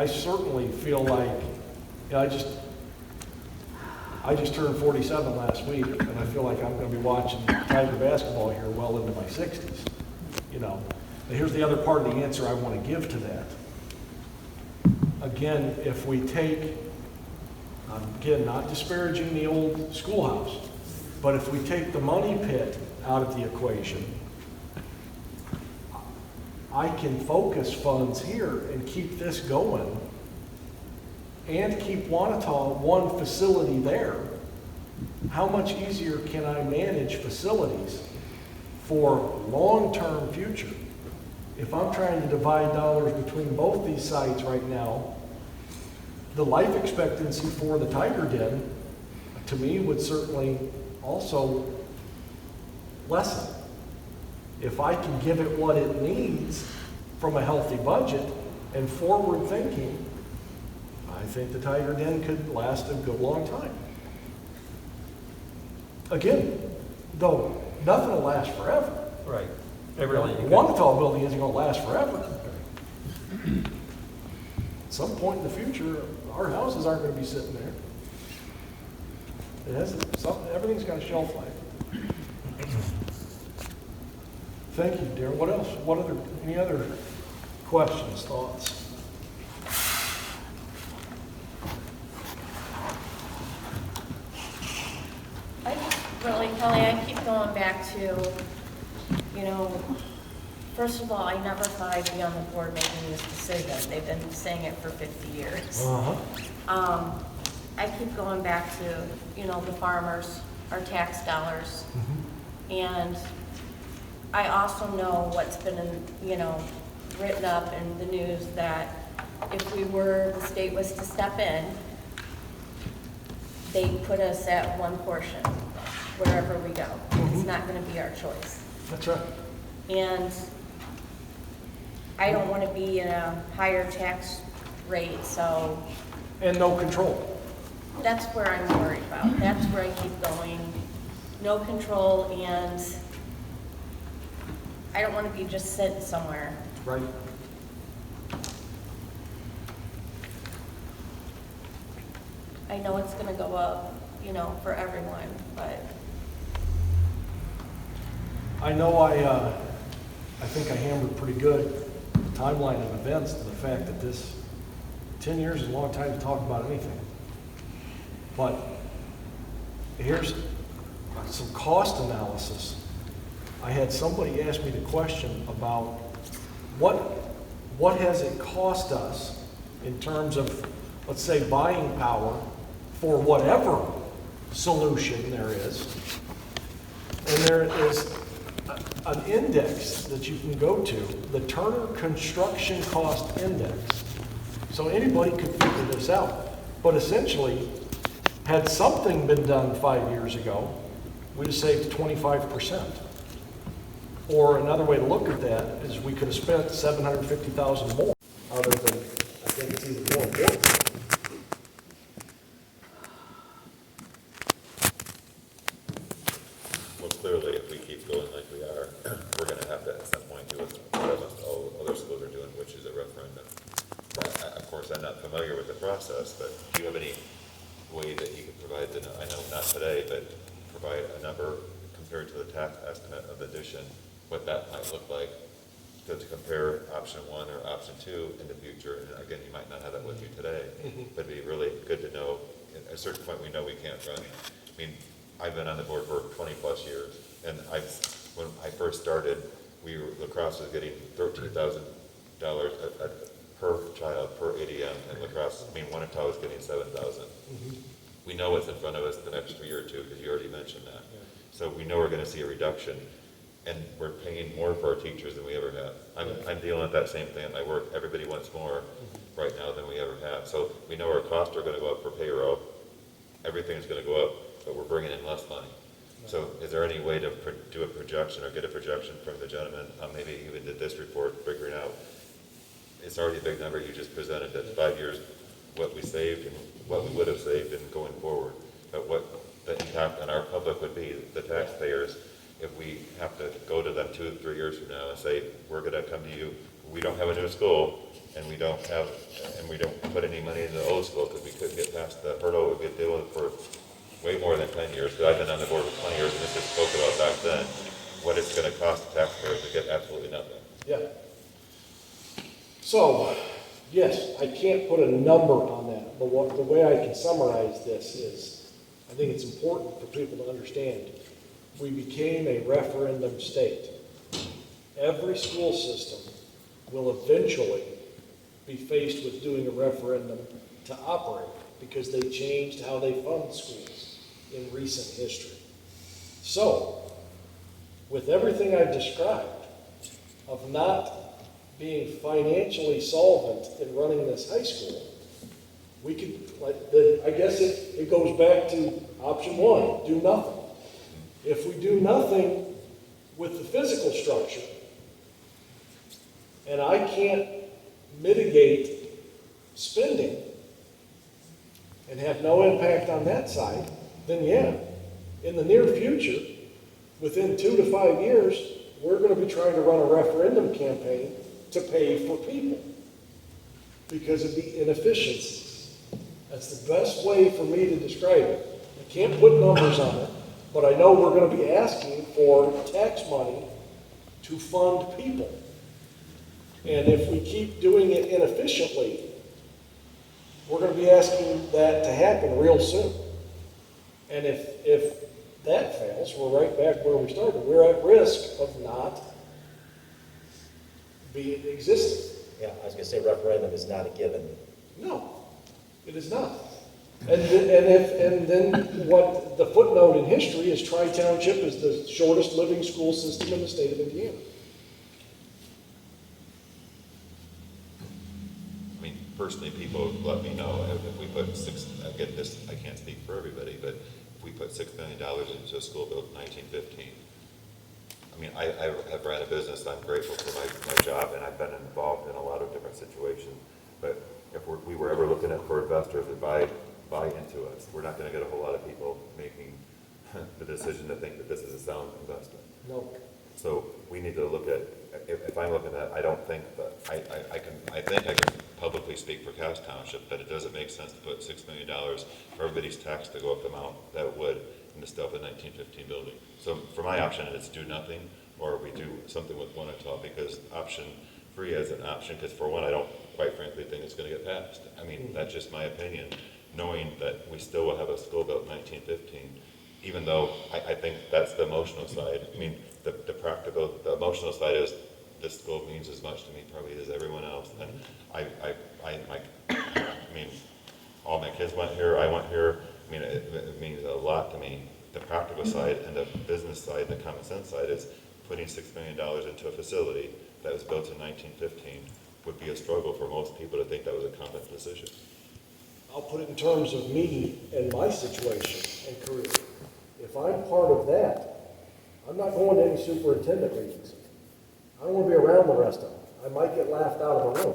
certainly feel like, I just turned 47 last week, and I feel like I'm going to be watching Tiger basketball here well into my 60s. And here's the other part of the answer I want to give to that. Again, if we take, again, not disparaging the old schoolhouse, but if we take the money pit out of the equation, I can focus funds here and keep this going and keep Wanatah one facility there. How much easier can I manage facilities for long-term future? If I'm trying to divide dollars between both these sites right now, the life expectancy for the Tiger Den, to me, would certainly also lessen. If I can give it what it needs from a healthy budget and forward thinking, I think the Tiger Den could last a good long time. Again, though, nothing will last forever. Right. The Wanatah building isn't going to last forever. At some point in the future, our houses aren't going to be sitting there. Everything's got a shelf life. Thank you, Darren. What else? Any other questions, thoughts? Really, Kelly, I keep going back to, first of all, I never thought I'd be on the board making this decision. They've been saying it for 50 years. I keep going back to, the farmers, our tax dollars. And I also know what's been, written up in the news that if the state was to step in, they'd put us at one portion, wherever we go. It's not gonna be our choice. That's right. And I don't wanna be in a higher tax rate, so And no control. that's where I'm worried about. That's where I keep going. No control, and I don't wanna be just sitting somewhere. Right. I know it's gonna go up, for everyone, but I know I think I hammered pretty good timeline of events to the fact that 10 years is a long time to talk about anything. But here's some cost analysis. I had somebody ask me the question about what has it cost us in terms of, let's say, buying power for whatever solution there is. And there is an index that you can go to, the Turner Construction Cost Index. So anybody could figure this out. But essentially, had something been done 5 years ago, we'd have saved 25%. Or another way to look at that is we could have spent $750,000 more, other than, I think it's even more important. Well, clearly, if we keep going like we are, we're gonna have to at some point do what almost all other schools are doing, which is a referendum. Of course, I'm not familiar with the process, but do you have any way that you could provide, I know not today, but provide a number compared to the tax estimate of addition, what that might look like to compare option 1 or option 2 in the future? And again, you might not have that with you today, but it'd be really good to know. At a certain point, we know we can't run. I mean, I've been on the board for 20 plus years, and when I first started, lacrosse was getting $13,000 per child per ADM, and lacrosse, Wanatah was getting $7,000. We know what's in front of us the next year or two, because you already mentioned that. So we know we're going to see a reduction, and we're paying more for our teachers than we ever have. I'm dealing with that same thing at my work. Everybody wants more right now than we ever have. So we know our costs are going to go up for payroll. Everything's going to go up, but we're bringing in less money. So is there any way to do a projection or get a projection from the gentleman, maybe even did this report, figuring out, it's already a big number you just presented, that 5 years, what we saved and what we would have saved and going forward, but what the impact on our public would be, the taxpayers, if we have to go to them 2 or 3 years from now and say, we're gonna come to you, we don't have a new school, and we don't put any money into the old school because we couldn't get past the hurdle we've been dealing with for way more than 10 years, because I've been on the board for 20 years, and this is spoke about back then, what it's gonna cost the taxpayers to get absolutely nothing. Yeah. So, yes, I can't put a number on that, but the way I can summarize this is, I think it's important for people to understand, we became a referendum state. Every school system will eventually be faced with doing a referendum to operate, because they changed how they fund schools in recent history. So, with everything I've described of not being financially solvent in running this high school, we could, I guess it goes back to option 1, do nothing. If we do nothing with the physical structure, and I can't mitigate spending and have no impact on that side, then yeah, in the near future, within 2 to 5 years, we're going to be trying to run a referendum campaign to pay for people because of the inefficiencies. That's the best way for me to describe it. I can't put numbers on it, but I know we're going to be asking for tax money to fund people. And if we keep doing it inefficiently, we're going to be asking that to happen real soon. And if that fails, we're right back where we started. We're at risk of not being existing. Yeah, I was gonna say referendum is not a given. No, it is not. And then what the footnote in history is Tri-Township is the shortest living school system in the state of Indiana. I mean, personally, people let me know if we put again, this, I can't speak for everybody, but if we put $6 million into a school built in 1915, I mean, I have ran a business, I'm grateful for my job, and I've been involved in a lot of different situations, but if we were ever looking for investors to buy into us, we're not gonna get a whole lot of people making the decision to think that this is a sound investment. No. So we need to look at, if I'm looking at, I don't think that, I think I can publicly speak for Cass Township, that it doesn't make sense to put $6 million for everybody's tax to go up the amount that it would in the stuff in 1915 building. So for my option, it's do nothing, or we do something with Wanatah, because option 3 as an option, because for one, I don't quite frankly think it's gonna get passed. I mean, that's just my opinion, knowing that we still will have a school built in 1915, even though I think that's the emotional side. I mean, the practical, the emotional side is this school means as much to me probably as everyone else. And I mean, all my kids went here, I went here. I mean, it means a lot to me. The practical side and the business side, the common sense side is putting $6 million into a facility that was built in 1915 would be a struggle for most people to think that was a common decision. I'll put it in terms of me and my situation and career. If I'm part of that, I'm not going to any superintendent meetings. I don't want to be around the rest of them. I might get laughed out of the room.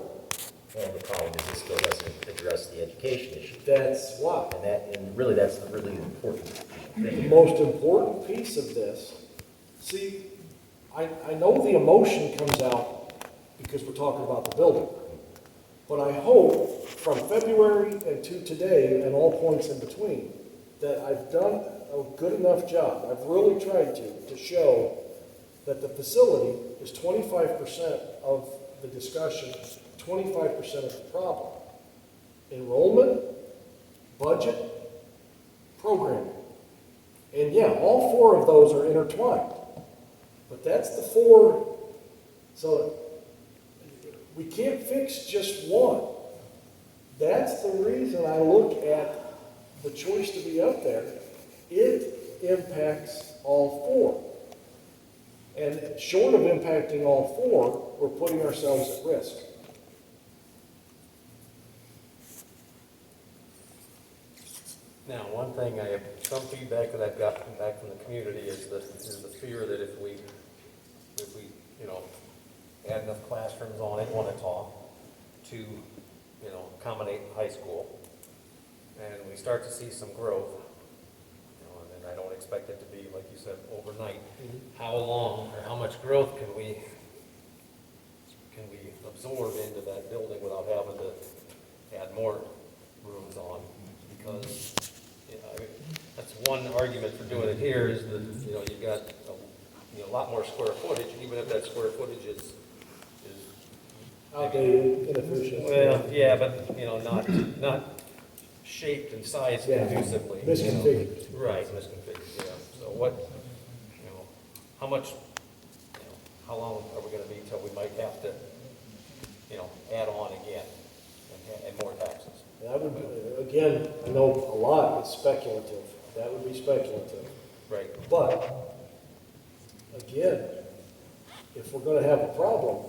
And the problem is it still doesn't address the education issue. That's why. And really that's the really important The thing. most important piece of this, see, I know the emotion comes out because we're talking about the building. But I hope from February and to today and all points in between that I've done a good enough job. I've really tried to show that the facility is 25% of the discussion, 25% of the problem. Enrollment, budget, programming. And yeah, all 4 of those are intertwined. But that's the 4, so we can't fix just one. That's the reason I look at the choice to be up there. It impacts all 4. And short of impacting all 4, we're putting ourselves at risk. Now, one thing, I have some feedback that I've gotten back from the community is the fear that if we, you know, add enough classrooms on in Wanatah to, you know, accommodate high school, and we start to see some growth, you know, and I don't expect it to be, like you said, overnight. How long or how much growth can we absorb into that building without having to add more rooms on? Because, you know, I mean, that's one argument for doing it here is that, you know, you've got a lot more square footage, even if that square footage is Outdated, inefficient. well, yeah, but, you know, not shaped and sized Yeah. conducively. Misconfigured. Right, misconfigured, yeah. So what, you know, how much, you know, how long are we gonna be till we might have to, you know, add on again and more taxes? And I would, again, I know a lot is speculative. That would be speculative. Right. But, again, if we're gonna have a problem,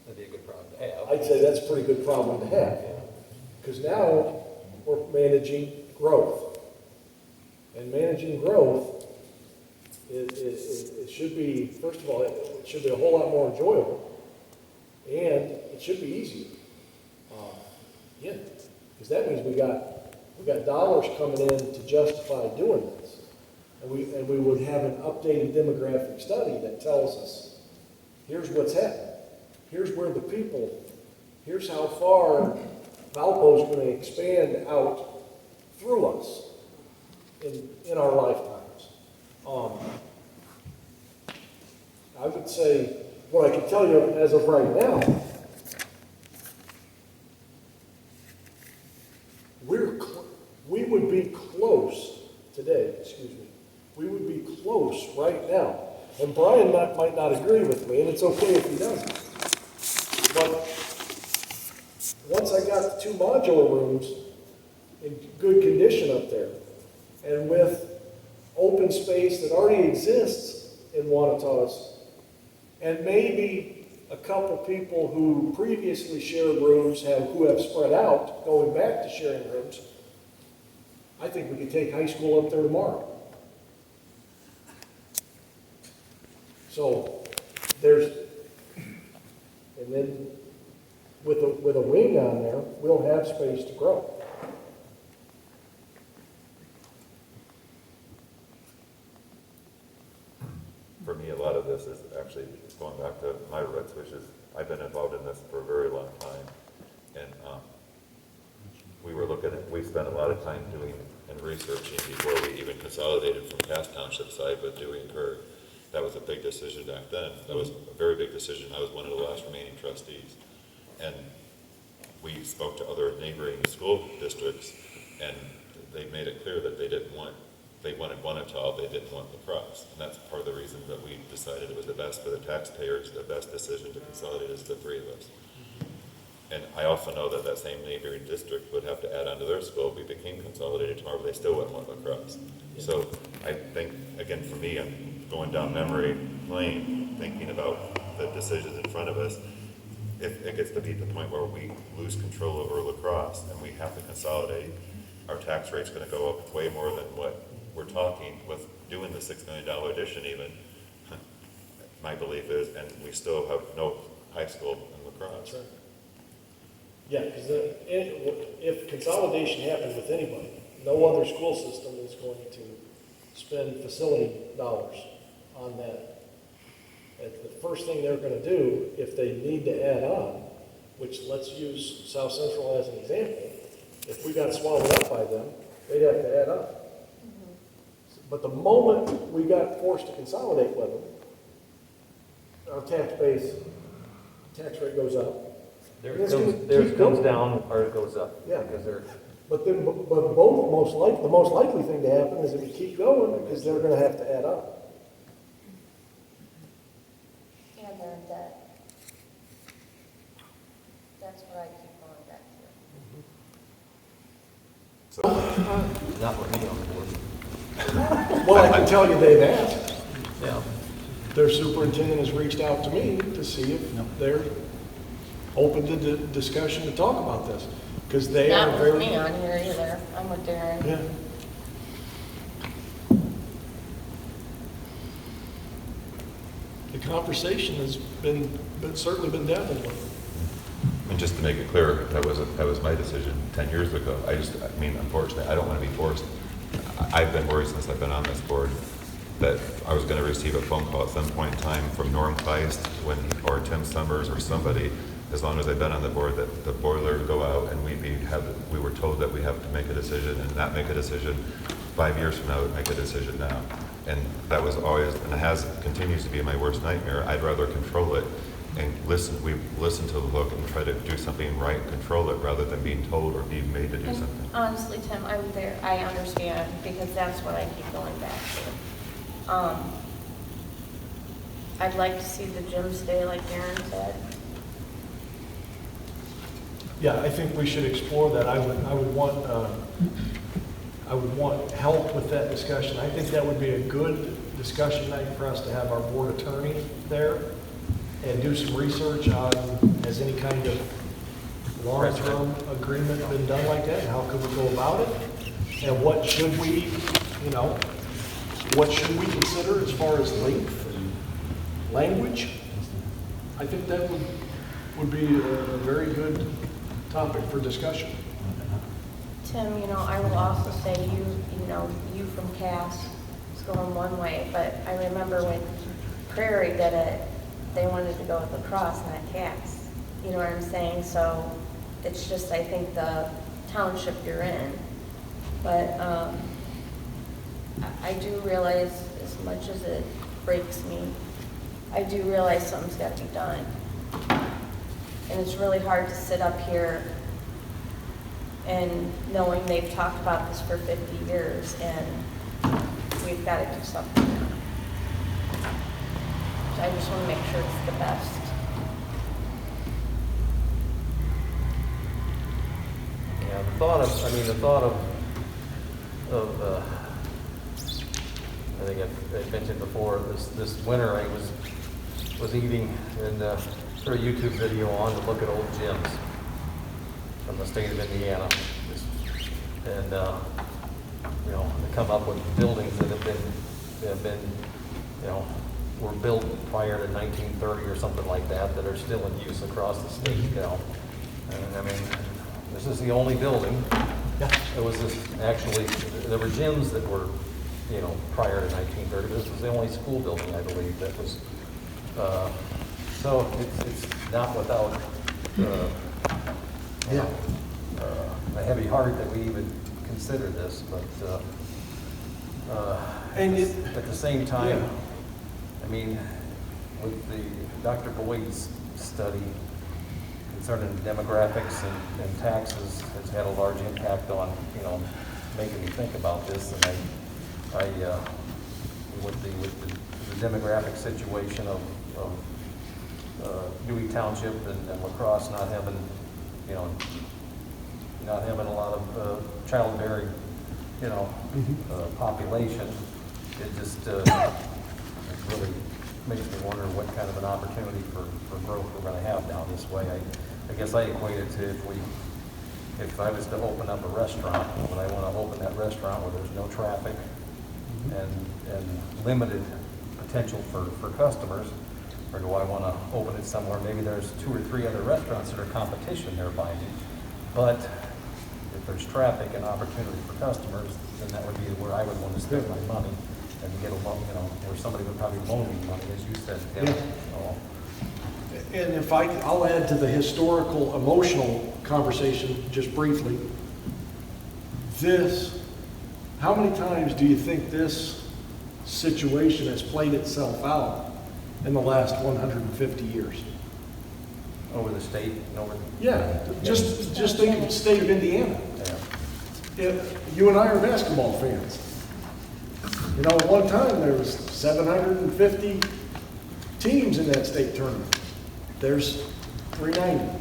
That'd be a good problem to have. I'd say that's a pretty good problem to have. Because now we're managing growth. And managing growth, it should be, first of all, it should be a whole lot more enjoyable. And it should be easier. Yeah, because that means we got dollars coming in to justify doing this. And we would have an updated demographic study that tells us, here's what's happening. Here's where the people, here's how far Valpo's going to expand out through us in our lifetimes. I would say, what I can tell you as of right now, we would be close today, we would be close right now. And Brian might not agree with me, and it's okay if he doesn't. But once I got the 2 modular rooms in good condition up there, and with open space that already exists in Wanatah's, and maybe a couple people who previously shared rooms who have spread out, going back to sharing rooms, I think we could take high school up there tomorrow. So and then with a wing on there, we'll have space to grow. For me, a lot of this is actually going back to my roots, which is, I've been involved in this for a very long time. And we spent a lot of time doing and researching before we even consolidated from Cass Township side with Dewey and Kerr. That was a big decision back then. That was a very big decision. I was one of the last remaining trustees. And we spoke to other neighboring school districts, and they made it clear that they wanted Wanatah, they didn't want La Crosse. And that's part of the reason that we decided it was the best for the taxpayers, the best decision to consolidate is the 3 of us. And I also know that that same neighboring district would have to add on to their school if we became consolidated tomorrow, but they still wouldn't want La Crosse. So I think, again, for me, I'm going down memory lane, thinking about the decisions in front of us. If it gets to be the point where we lose control over La Crosse and we have to consolidate, our tax rate's gonna go up way more than what we're talking with doing the $6 million addition even. My belief is, and we still have no high school in La Crosse. Right. Yeah, because if consolidation happens with anybody, no other school system is going to spend facility dollars on that. And the first thing they're going to do, if they need to add on, which let's use South Central as an example, if we got swallowed up by them, they'd have to add on. But the moment we got forced to consolidate with them, our tax rate goes up. Theirs comes down or it goes up. Yeah. Because they're, But then, but both the most likely thing to happen is if we keep going, is they're gonna have to add on. And they're in debt. That's what I keep going back to. So, not with me on board. Well, I can tell you they've asked. Yeah. Their superintendent has reached out to me to see if they're open to discussion to talk about this. Because they are Not very. with me on here either. I'm with Darren. Yeah. The conversation has certainly been definitely. and just to make it clear, that was my decision 10 years ago. I mean, unfortunately, I don't want to be forced. I've been worried since I've been on this board that I was going to receive a phone call at some point in time from Norm Kleist or Tim Summers or somebody, as long as I've been on the board, that the boiler would go out and we were told that we have to make a decision and not make a decision 5 years from now, make a decision now. And that was always, and continues to be my worst nightmare. I'd rather control it and we listen to the book and try to do something right, control it, rather than being told or being made to do And something. honestly, Tim, I'm there, I understand, because that's what I keep going back to. I'd like to see the gym stay like Aaron said. Yeah, I think we should explore that. I would want help with that discussion. I think that would be a good discussion night for us to have our board attorney there and do some research on, has any kind of long-term agreement been done like that? And how could we go about it? And what should we consider as far as length and language? I think that would be a very good topic for discussion. Tim, I will also say you from Cass is going one way, but I remember when Prairie did it, they wanted to go with La Crosse, not Cass. You know what I'm saying? So it's just, I think, the township you're in. But I do realize, as much as it breaks me, I do realize something's got to be done. And it's really hard to sit up here and knowing they've talked about this for 50 years and we've got to do something now. So I just want to make sure it's the best. Yeah, the thought of, I think I've mentioned before, this winter I was eating and threw a YouTube video on to look at old gyms from the state of Indiana. And, you know, they come up with buildings that have been, you know, were built prior to 1930 or something like that, that are still in use across the state, you know. And I mean, this is the only building. It was actually, there were gyms that were, you know, prior to 1930. This was the only school building, I believe, that was, so it's not without, you know, a heavy heart that we even consider this, but, And at the same time, I mean, with the Dr. Boyd's study concerning demographics and taxes has had a large impact on, you know, making me think about this. And with the demographic situation of Dewey Township and La Crosse not having, you know, not having a lot of childbearing, you know, population, it just really makes me wonder what kind of an opportunity for growth we're going to have down this way. I guess I equate it to if I was to open up a restaurant, would I want to open that restaurant where there's no traffic and limited potential for customers, or do I want to open it somewhere, maybe there's 2 or 3 other restaurants that are competition nearby me, but if there's traffic and opportunity for customers, then that would be where I would want to spend my money and get a loan, you know, where somebody would probably loan me money, as you said. Yeah. So, And if I'll add to the historical, emotional conversation just briefly. How many times do you think this situation has played itself out in the last 150 years? over the state and over. Yeah, just think of the state of Indiana. Yeah. You and I are basketball fans. You know, at one time, there was 750 teams in that state tournament. There's 390.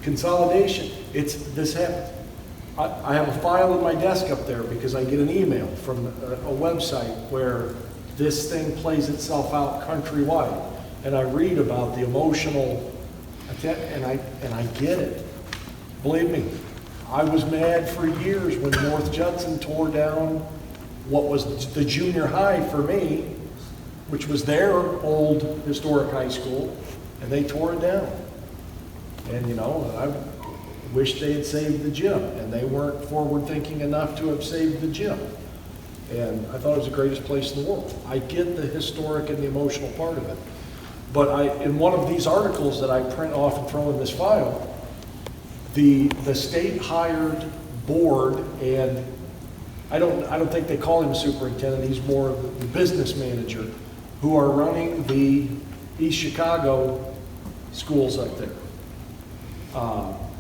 Consolidation, this happened. I have a file in my desk up there because I get an email from a website where this thing plays itself out countrywide. And I read about the emotional, and I get it. Believe me, I was mad for years when North Judson tore down what was the junior high for me, which was their old historic high school, and they tore it down. And you know, I wish they had saved the gym, and they weren't forward-thinking enough to have saved the gym. And I thought it was the greatest place in the world. I get the historic and the emotional part of it. But in one of these articles that I print off and throw in this file, the state hired board, and I don't think they call him a superintendent, he's more of the business manager, who are running the East Chicago schools up there.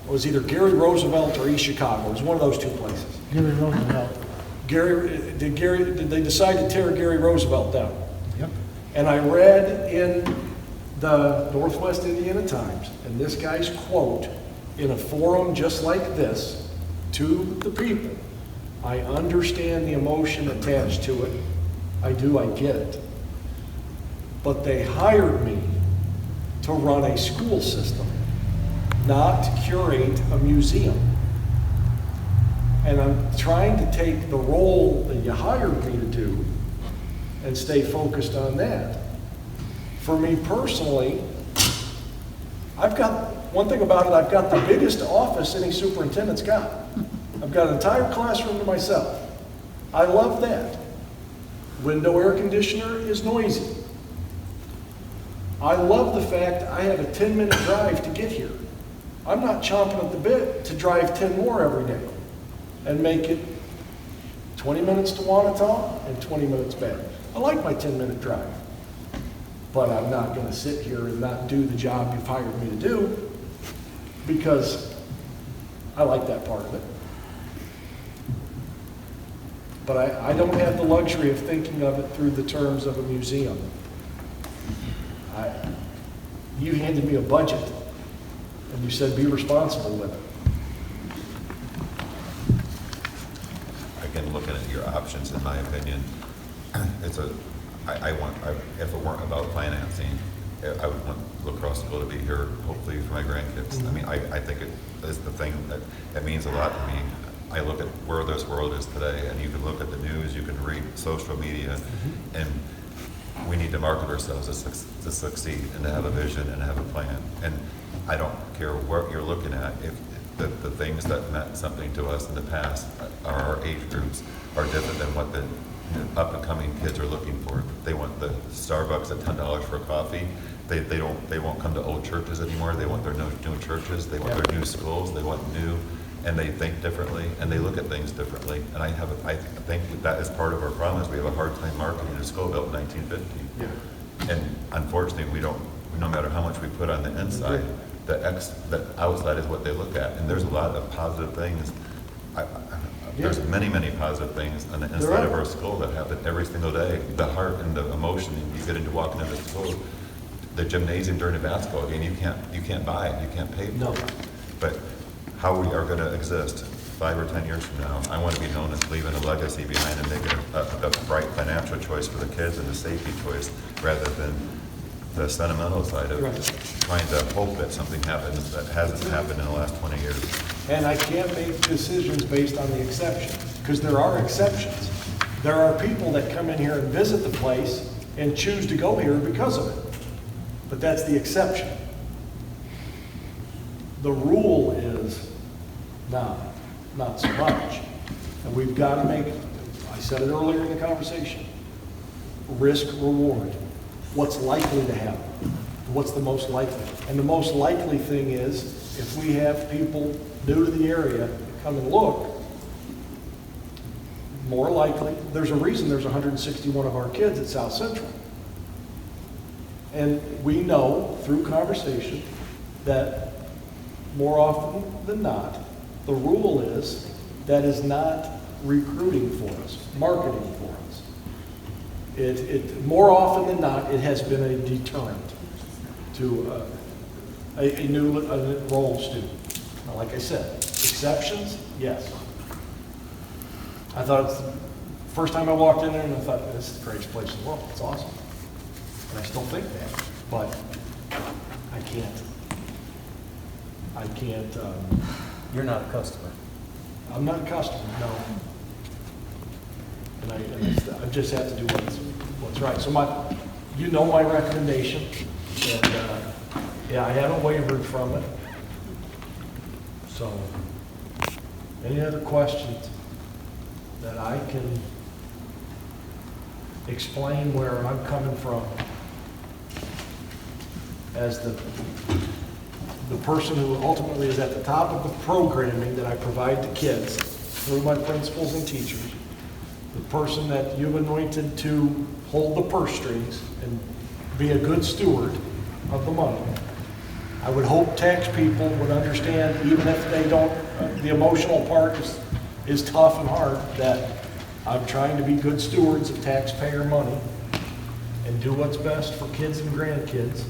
It was either Gary Roosevelt or East Chicago. It was one of those two places. Gary Roosevelt. Did they decide to tear Gary Roosevelt down? Yep. And I read in the Northwest Indiana Times, and this guy's quote in a forum just like this to the people. I understand the emotion attached to it. I do, I get it. But they hired me to run a school system, not to curate a museum. And I'm trying to take the role that you hired me to do and stay focused on that. For me personally, I've got, one thing about it, I've got the biggest office any superintendent's got. I've got an entire classroom to myself. I love that. Window air conditioner is noisy. I love the fact I have a 10-minute drive to get here. I'm not chomping at the bit to drive 10 more every day and make it 20 minutes to Wanatah and 20 minutes back. I like my 10-minute drive, but I'm not going to sit here and not do the job you've hired me to do because I like that part of it. But I don't have the luxury of thinking of it through the terms of a museum. You handed me a budget, and you said be responsible with it. Again, looking at your options, in my opinion, it's a, if it weren't about financing, I would want lacrosse school to be here, hopefully for my grandkids. I mean, I think it is the thing that, it means a lot to me. I look at where this world is today, and you can look at the news, you can read social media, and we need to market ourselves to succeed and to have a vision and to have a plan. And I don't care what you're looking at, if the things that meant something to us in the past, our age groups, are different than what the up and coming kids are looking for. They want the Starbucks at $10 for a coffee. They won't come to old churches anymore. They want their new churches. They want their new schools. They want new, and they think differently, and they look at things differently. And I think that is part of our problem, is we have a hard time marketing a school built in 1950. Yeah. And unfortunately, we don't, no matter how much we put on the inside, the outside is what they look at. And there's a lot of positive things. There's many, many positive things on the inside of our school that happen every single day. The heart and the emotion you get into walking into school. The gymnasium during a basketball game, you can't buy it, you can't pay for it. But how we are going to exist 5 or 10 years from now, I want to be known as leaving a legacy behind and making a bright financial choice for the kids and a safety choice, rather than the sentimental side of trying to hope that something happens that hasn't happened in the last 20 years. And I can't make decisions based on the exceptions, because there are exceptions. There are people that come in here and visit the place and choose to go here because of it. But that's the exception. The rule is not so much. And we've got to make, I said it earlier in the conversation, risk reward. What's likely to happen? What's the most likely? And the most likely thing is, if we have people new to the area come and look, more likely, there's a reason there's 161 of our kids at South Central. And we know through conversation that more often than not, the rule is that is not recruiting for us, marketing for us. More often than not, it has been a deterrent to a new enrolled student. Now, like I said, exceptions, yes. I thought it's the first time I walked in there and I thought, this is the greatest place in the world. It's awesome. And I still think that, but I can't. You're not a customer. I'm not a customer, no. And I just have to do what's right. So my recommendation, and I haven't wavered from it. So, any other questions that I can explain where I'm coming from as the person who ultimately is at the top of the programming that I provide to kids through my principals and teachers, the person that you've anointed to hold the purse strings and be a good steward of the money. I would hope tax people would understand, even if they don't, the emotional part is tough and hard, that I'm trying to be good stewards of taxpayer money and do what's best for kids and grandkids.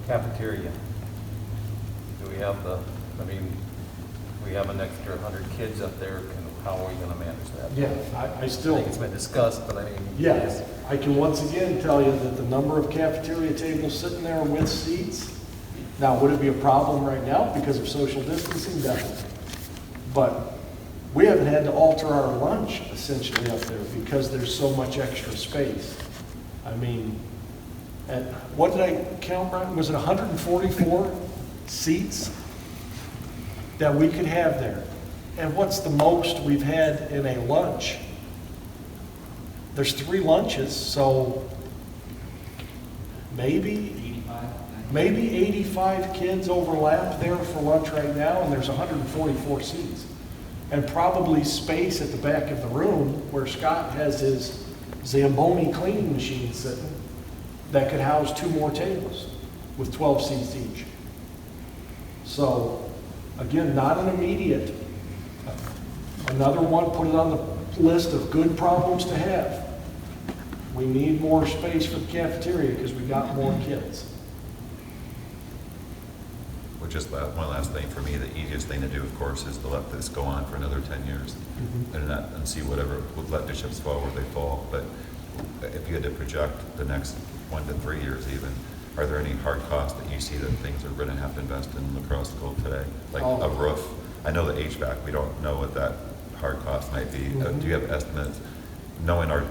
Cafeteria. Do we have we have an extra 100 kids up there, how are we gonna manage that? Yeah, I I still, think it's been discussed, but yes, I can once again tell you that the number of cafeteria tables sitting there with seats, now, would it be a problem right now because of social distancing? Definitely. But we haven't had to alter our lunch essentially up there because there's so much extra space. I mean, and what did I count, Brian? Was it 144 seats that we could have there? And what's the most we've had in a lunch? There's 3 lunches, so maybe 85 kids overlap there for lunch right now, and there's 144 seats. And probably space at the back of the room where Scott has his Zamboni cleaning machine sitting that could house 2 more tables with 12 seats each. So, again, not an immediate Another one, put it on the list of good problems to have. We need more space for the cafeteria because we got more kids. Well, just one last thing for me, the easiest thing to do, of course, is to let this go on for another 10 years and see whatever, let the chips fall where they fall. But if you had to project the next 1 to 3 years even, are there any hard costs that you see that things are going to have to invest in lacrosse school today? Like a roof? I know the HVAC, we don't know what that hard cost might be. Do you have estimates? Knowing our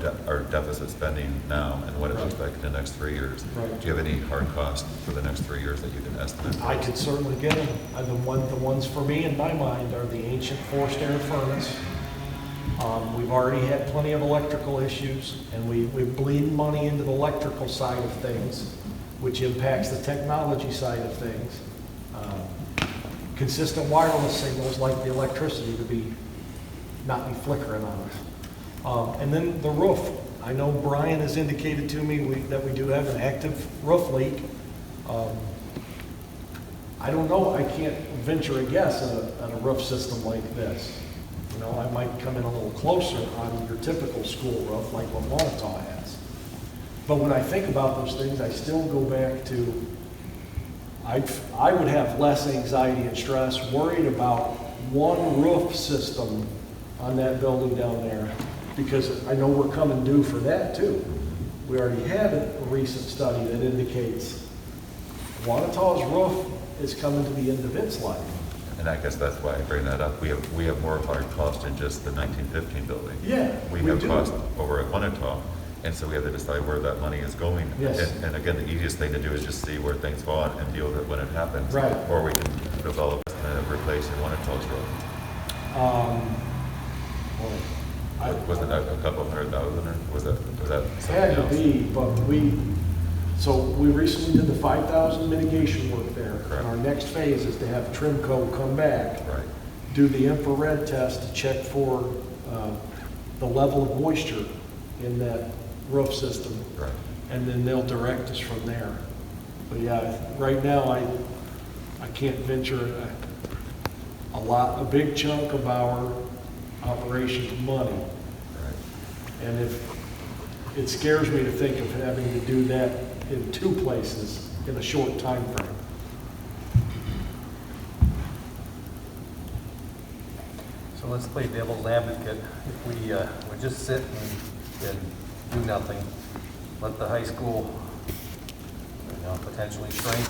deficit spending now and what it looks like in the next 3 years, do you have any hard costs for the next 3 years that you can estimate? I could certainly get them. The ones for me in my mind are the ancient forced air furnace. We've already had plenty of electrical issues, and we're bleeding money into the electrical side of things, which impacts the technology side of things. Consistent wireless signals like the electricity to not be flickering on us. And then the roof. I know Brian has indicated to me that we do have an active roof leak. I don't know, I can't venture a guess on a roof system like this. You know, I might come in a little closer on your typical school roof like what Wanatah has. But when I think about those things, I still go back to, I would have less anxiety and stress worried about one roof system on that building down there, because I know we're coming due for that too. We already had a recent study that indicates Wanatah's roof is coming to the end of its life. And I guess that's why I bring that up. We have more hard cost than just the 1915 building. Yeah, We have cost over at Wanatah, and so we have to decide where that money is going. Yes. And again, the easiest thing to do is just see where things fall and deal with it when it happens. Right. Or we can develop and replace in Wanatah's roof. Was it a couple $100,000, or was that something Had to else? be, but we recently did the 5,000 mitigation work there. Correct. And our next phase is to have Trimco come back, Right. do the infrared test to check for the level of moisture in that roof system. Right. And then they'll direct us from there. But yeah, right now, I can't venture a big chunk of our operations money. Right. And it scares me to think of having to do that in 2 places in a short time frame. So let's play devil's advocate. If we just sit and do nothing, let the high school, potentially shrink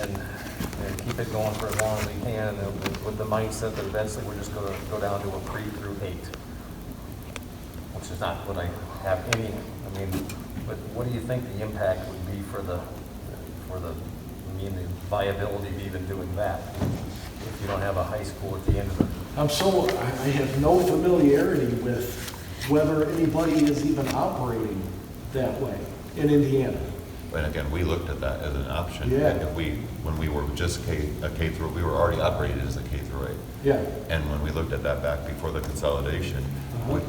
and keep it going for as long as we can, with the mindset that eventually we're just going to go down to a 3 through 8, which is not what I have any. But what do you think the impact would be for the viability of even doing that if you don't have a high school at the end of it? I have no familiarity with whether anybody is even operating that way in Indiana. And again, we looked at that as an option. Yeah. And when we were just a K through, we were already operated as a K through 8. Yeah. And when we looked at that back before the consolidation,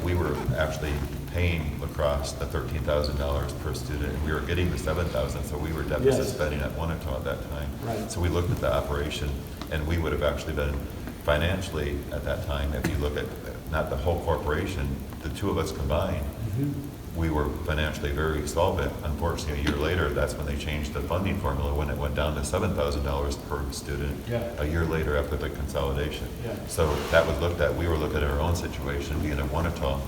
we were actually paying lacrosse the $13,000 per student. We were getting the $7,000, so we were deficit Yes. spending at Wanatah at that time. Right. So we looked at the operation, and we would have actually been financially at that time, if you look at not the whole corporation, the 2 of us combined, we were financially very solvent. Unfortunately, a year later, that's when they changed the funding formula, when it went down to $7,000 per student. Yeah. A year later after the consolidation. Yeah. So that was looked at, we were looking at our own situation, being a Wanatah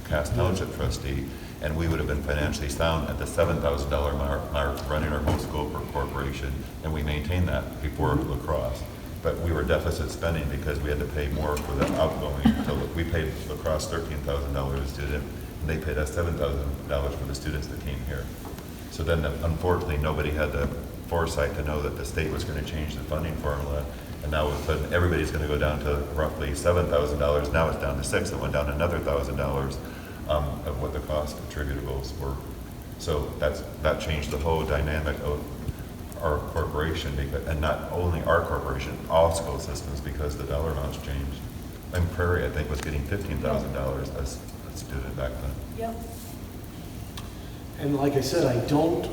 Cass Township trustee, and we would have been financially sound at the $7,000 mark running our whole school per corporation, and we maintained that before lacrosse. But we were deficit spending because we had to pay more for the outgoing. So we paid lacrosse $13,000 a student, and they paid us $7,000 for the students that came here. So then, unfortunately, nobody had the foresight to know that the state was going to change the funding formula, and now all of a sudden, everybody's going to go down to roughly $7,000. Now it's down to $6,000. It went down another $1,000 of what the cost attributables were. So that changed the whole dynamic of our corporation, and not only our corporation, all school systems, because the dollar amounts changed. And Prairie, I think, was getting $15,000 as a student back then. Yep. And like I said, I don't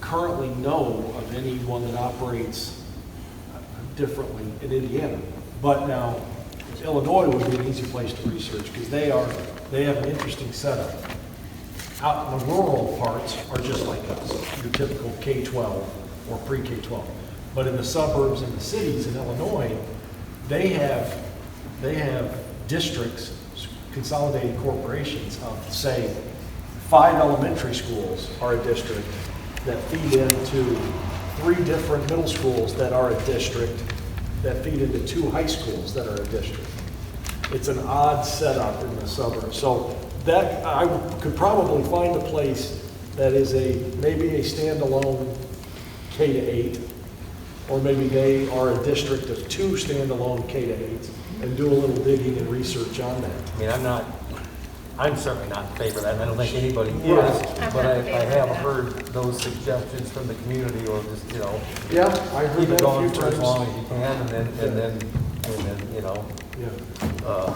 currently know of anyone that operates differently in Indiana. But now, Illinois would be an easy place to research, because they have an interesting setup. Out in the rural parts are just like us, your typical K-12 or pre-K-12. But in the suburbs and the cities in Illinois, they have districts, consolidated corporations of, say, 5 elementary schools are a district that feed into 3 different middle schools that are a district, that feed into 2 high schools that are a district. It's an odd setup in the suburbs. So that, I could probably find a place that is maybe a standalone K-8, or maybe they are a district of 2 standalone K-8s, and do a little digging and research on that. I mean, I'm certainly not in favor of that, and I don't think anybody is, Yeah. but I'm not in I favor of have that. heard those suggestions from the community, or just, Yeah, I heard keep it that a going few for as long times. as you can, and then, Yeah.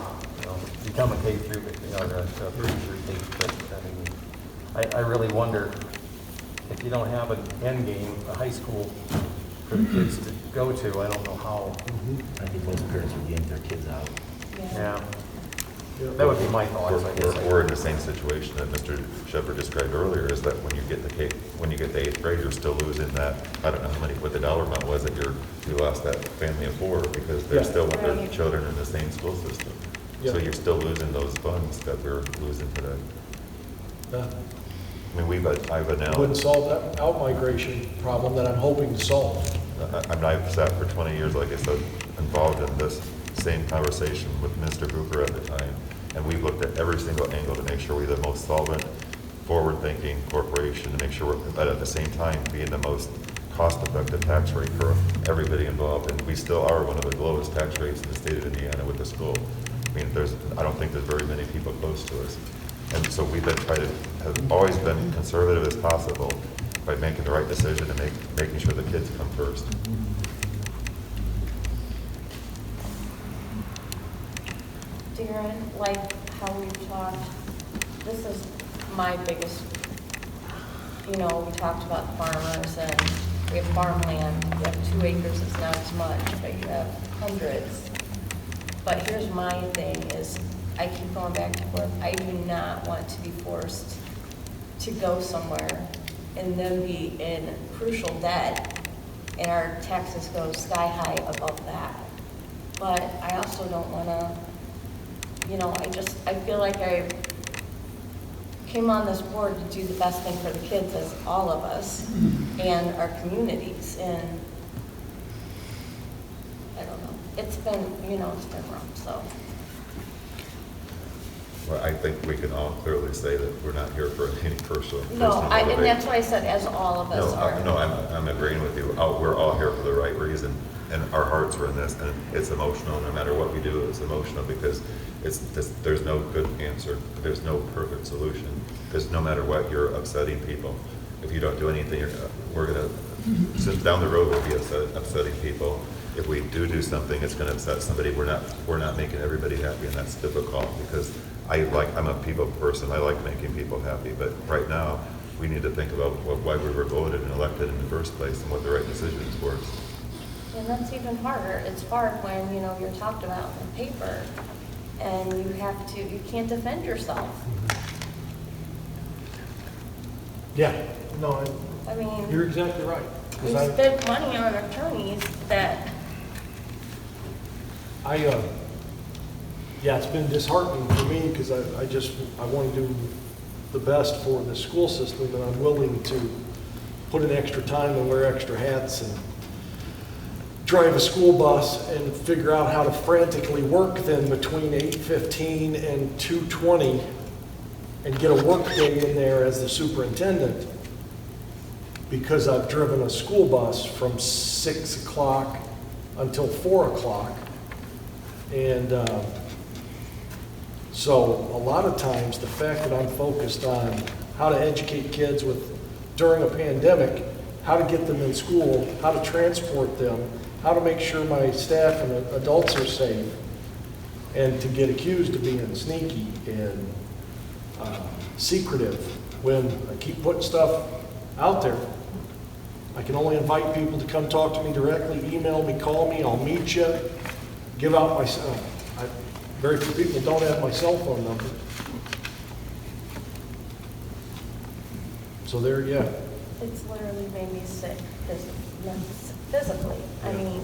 become a K through, a through 8, but, I mean, I really wonder, if you don't have an end game, a high school for the kids to go to, I don't know how, I think most parents would yank their kids out. yeah. Yeah. That would be my thoughts, I guess. We're in the same situation that Mr. Shepherd described earlier, is that when you get the 8th grade, you're still losing that, I don't know what the dollar amount was, that you lost that family of 4, because they're Yeah. still with their Right. children in the same school system. So Yeah. you're still losing those funds that we're losing today. Yeah. I mean, I've Wouldn't announced, solve that out-migration problem that I'm hoping to solve. I've sat for 20 years, like I said, involved in this same conversation with Mr. Hooper at the time, and we've looked at every single angle to make sure we're the most solvent, forward-thinking corporation, to make sure we're, but at the same time, being the most cost-effective tax rate for everybody involved, and we still are one of the lowest tax rates in the state of Indiana with the school. I mean, I don't think there's very many people close to us. And so we've have always been conservative as possible by making the right decision and making sure the kids come first. Darren, like how we've talked, this is my biggest, we talked about farmers, and we have farmland, you have 2 acres, it's not as much, but you have hundreds. But here's my thing is, I keep going back and forth, I do not want to be forced to go somewhere and then be in crucial debt, and our taxes go sky high above that. But I also don't wanna, I feel like I came on this board to do the best thing for the kids, as all of us, and our communities, and I don't know, it's been rough, so. Well, I think we can all clearly say that we're not here for any personal. No, and that's why I said as all of us are. No, I'm agreeing with you. We're all here for the right reason, and our hearts are in this, and it's emotional. No matter what we do, it's emotional, because there's no good answer. There's no perfect solution, because no matter what, you're upsetting people. If you don't do anything, since down the road we'll be upsetting people. If we do something, it's gonna upset somebody. We're not making everybody happy, and that's difficult, because I'm a people person. I like making people happy, but right now, we need to think about why we were voted and elected in the first place, and what the right decisions were. And that's even harder. It's hard when, you're talked about in the paper, and you can't defend yourself. Yeah, no, I mean, you're exactly right. we 'Cause spent money on attorneys that, yeah, it's been disheartening for me, because I want to do the best for the school system, and I'm willing to put in extra time and wear extra hats and drive a school bus and figure out how to frantically work then between 8:15 and 2:20 and get a work day in there as the superintendent, because I've driven a school bus from 6 o'clock until 4 o'clock. And so a lot of times, the fact that I'm focused on how to educate kids during a pandemic, how to get them in school, how to transport them, how to make sure my staff and adults are safe, and to get accused of being sneaky and secretive when I keep putting stuff out there. I can only invite people to come talk to me directly, email me, call me, I'll meet you, give out my, Very few people don't have my cell phone number. So there, yeah. It's literally made me sick physically. I mean,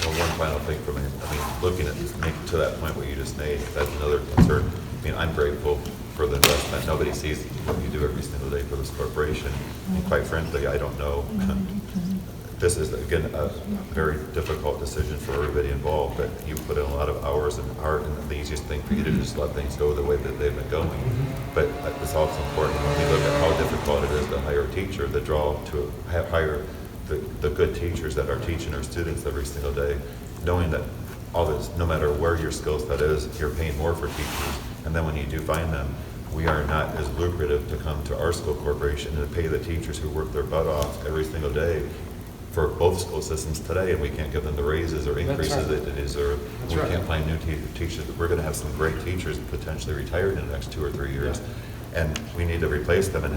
Well, one final thing for me, I mean, looking at, making to that point what you just made, that's another concern. I mean, I'm grateful for the investment. Nobody sees what you do every single day for this corporation. And quite frankly, I don't know. This is, again, a very difficult decision for everybody involved, but you put in a lot of hours and heart, and the easiest thing for you to do is just let things go the way that they've been going. But it's also important when we look at how difficult it is to hire a teacher, the draw to hire the good teachers that are teaching our students every single day, knowing that all this, no matter where your skill set is, you're paying more for teachers. And then when you do find them, we are not as lucrative to come to our school corporation and pay the teachers who work their butt off every single day for both school systems today, and we can't give them the raises or increases that they deserve. That's We right. can't find new teachers. We're gonna have some great teachers potentially retired in the next 2 or 3 years. And we need to replace them and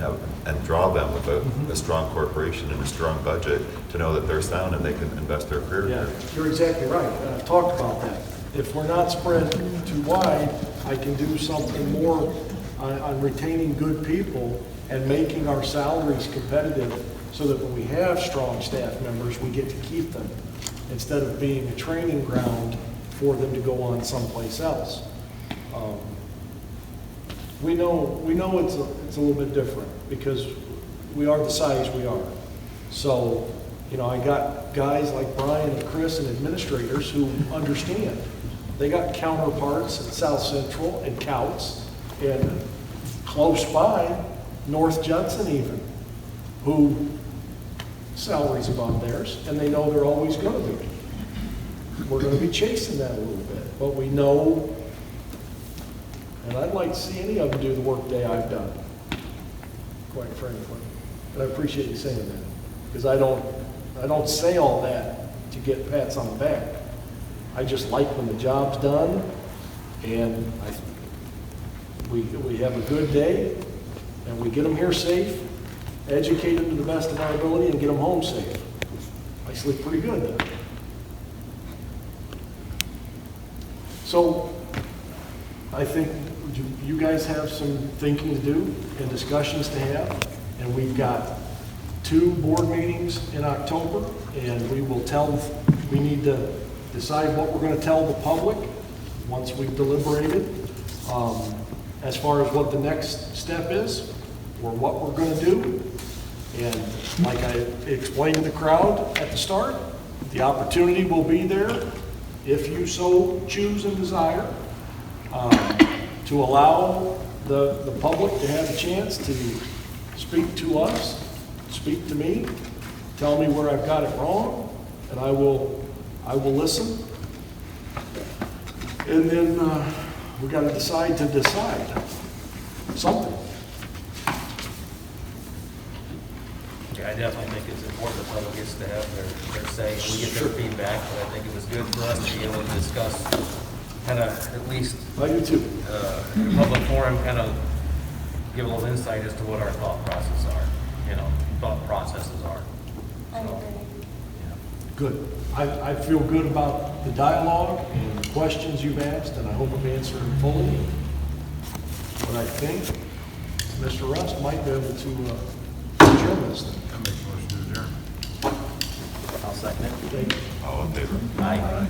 draw them with a strong corporation and a strong budget to know that they're sound and they can invest their career Yeah, here. you're exactly right. And I've talked about that. If we're not spread too wide, I can do something more on retaining good people and making our salaries competitive so that when we have strong staff members, we get to keep them instead of being a training ground for them to go on someplace else. We know it's a little bit different because we are the size we are. So, you know, I got guys like Brian and Chris and administrators who understand. They got counterparts at South Central and Couts and close by, North Judson even, who salaries above theirs, and they know they're always gonna be. We're gonna be chasing that a little bit, but we know, and I'd like to see any of them do the work day I've done, quite frankly. And I appreciate you saying that, because I don't say all that to get pats on the back. I just like when the job's done, and we have a good day, and we get them here safe, educate them to the best of our ability, and get them home safe. I sleep pretty good then. So, I think you guys have some thinking to do and discussions to have, and we've got 2 board meetings in October, and we need to decide what we're gonna tell the public once we've deliberated, as far as what the next step is, or what we're gonna do. And like I explained to the crowd at the start, the opportunity will be there, if you so choose and desire, to allow the public to have a chance to speak to us, speak to me, tell me where I've got it wrong, and I will listen. And then we got to decide something. Yeah, I definitely think it's important the public gets to have their say, we get their feedback, but I think it was good for us to be able to discuss, kind of, at least, I do too. in a public forum, kind of give a little insight as to what our thought processes are. I agree. Good. I feel good about the dialogue and the questions you've asked, and I hope I've answered them fully. But I think Mr. Rust might be able to adjourn this thing. I make a motion to adjourn. I'll second it. Thank you. All in favor? Aye.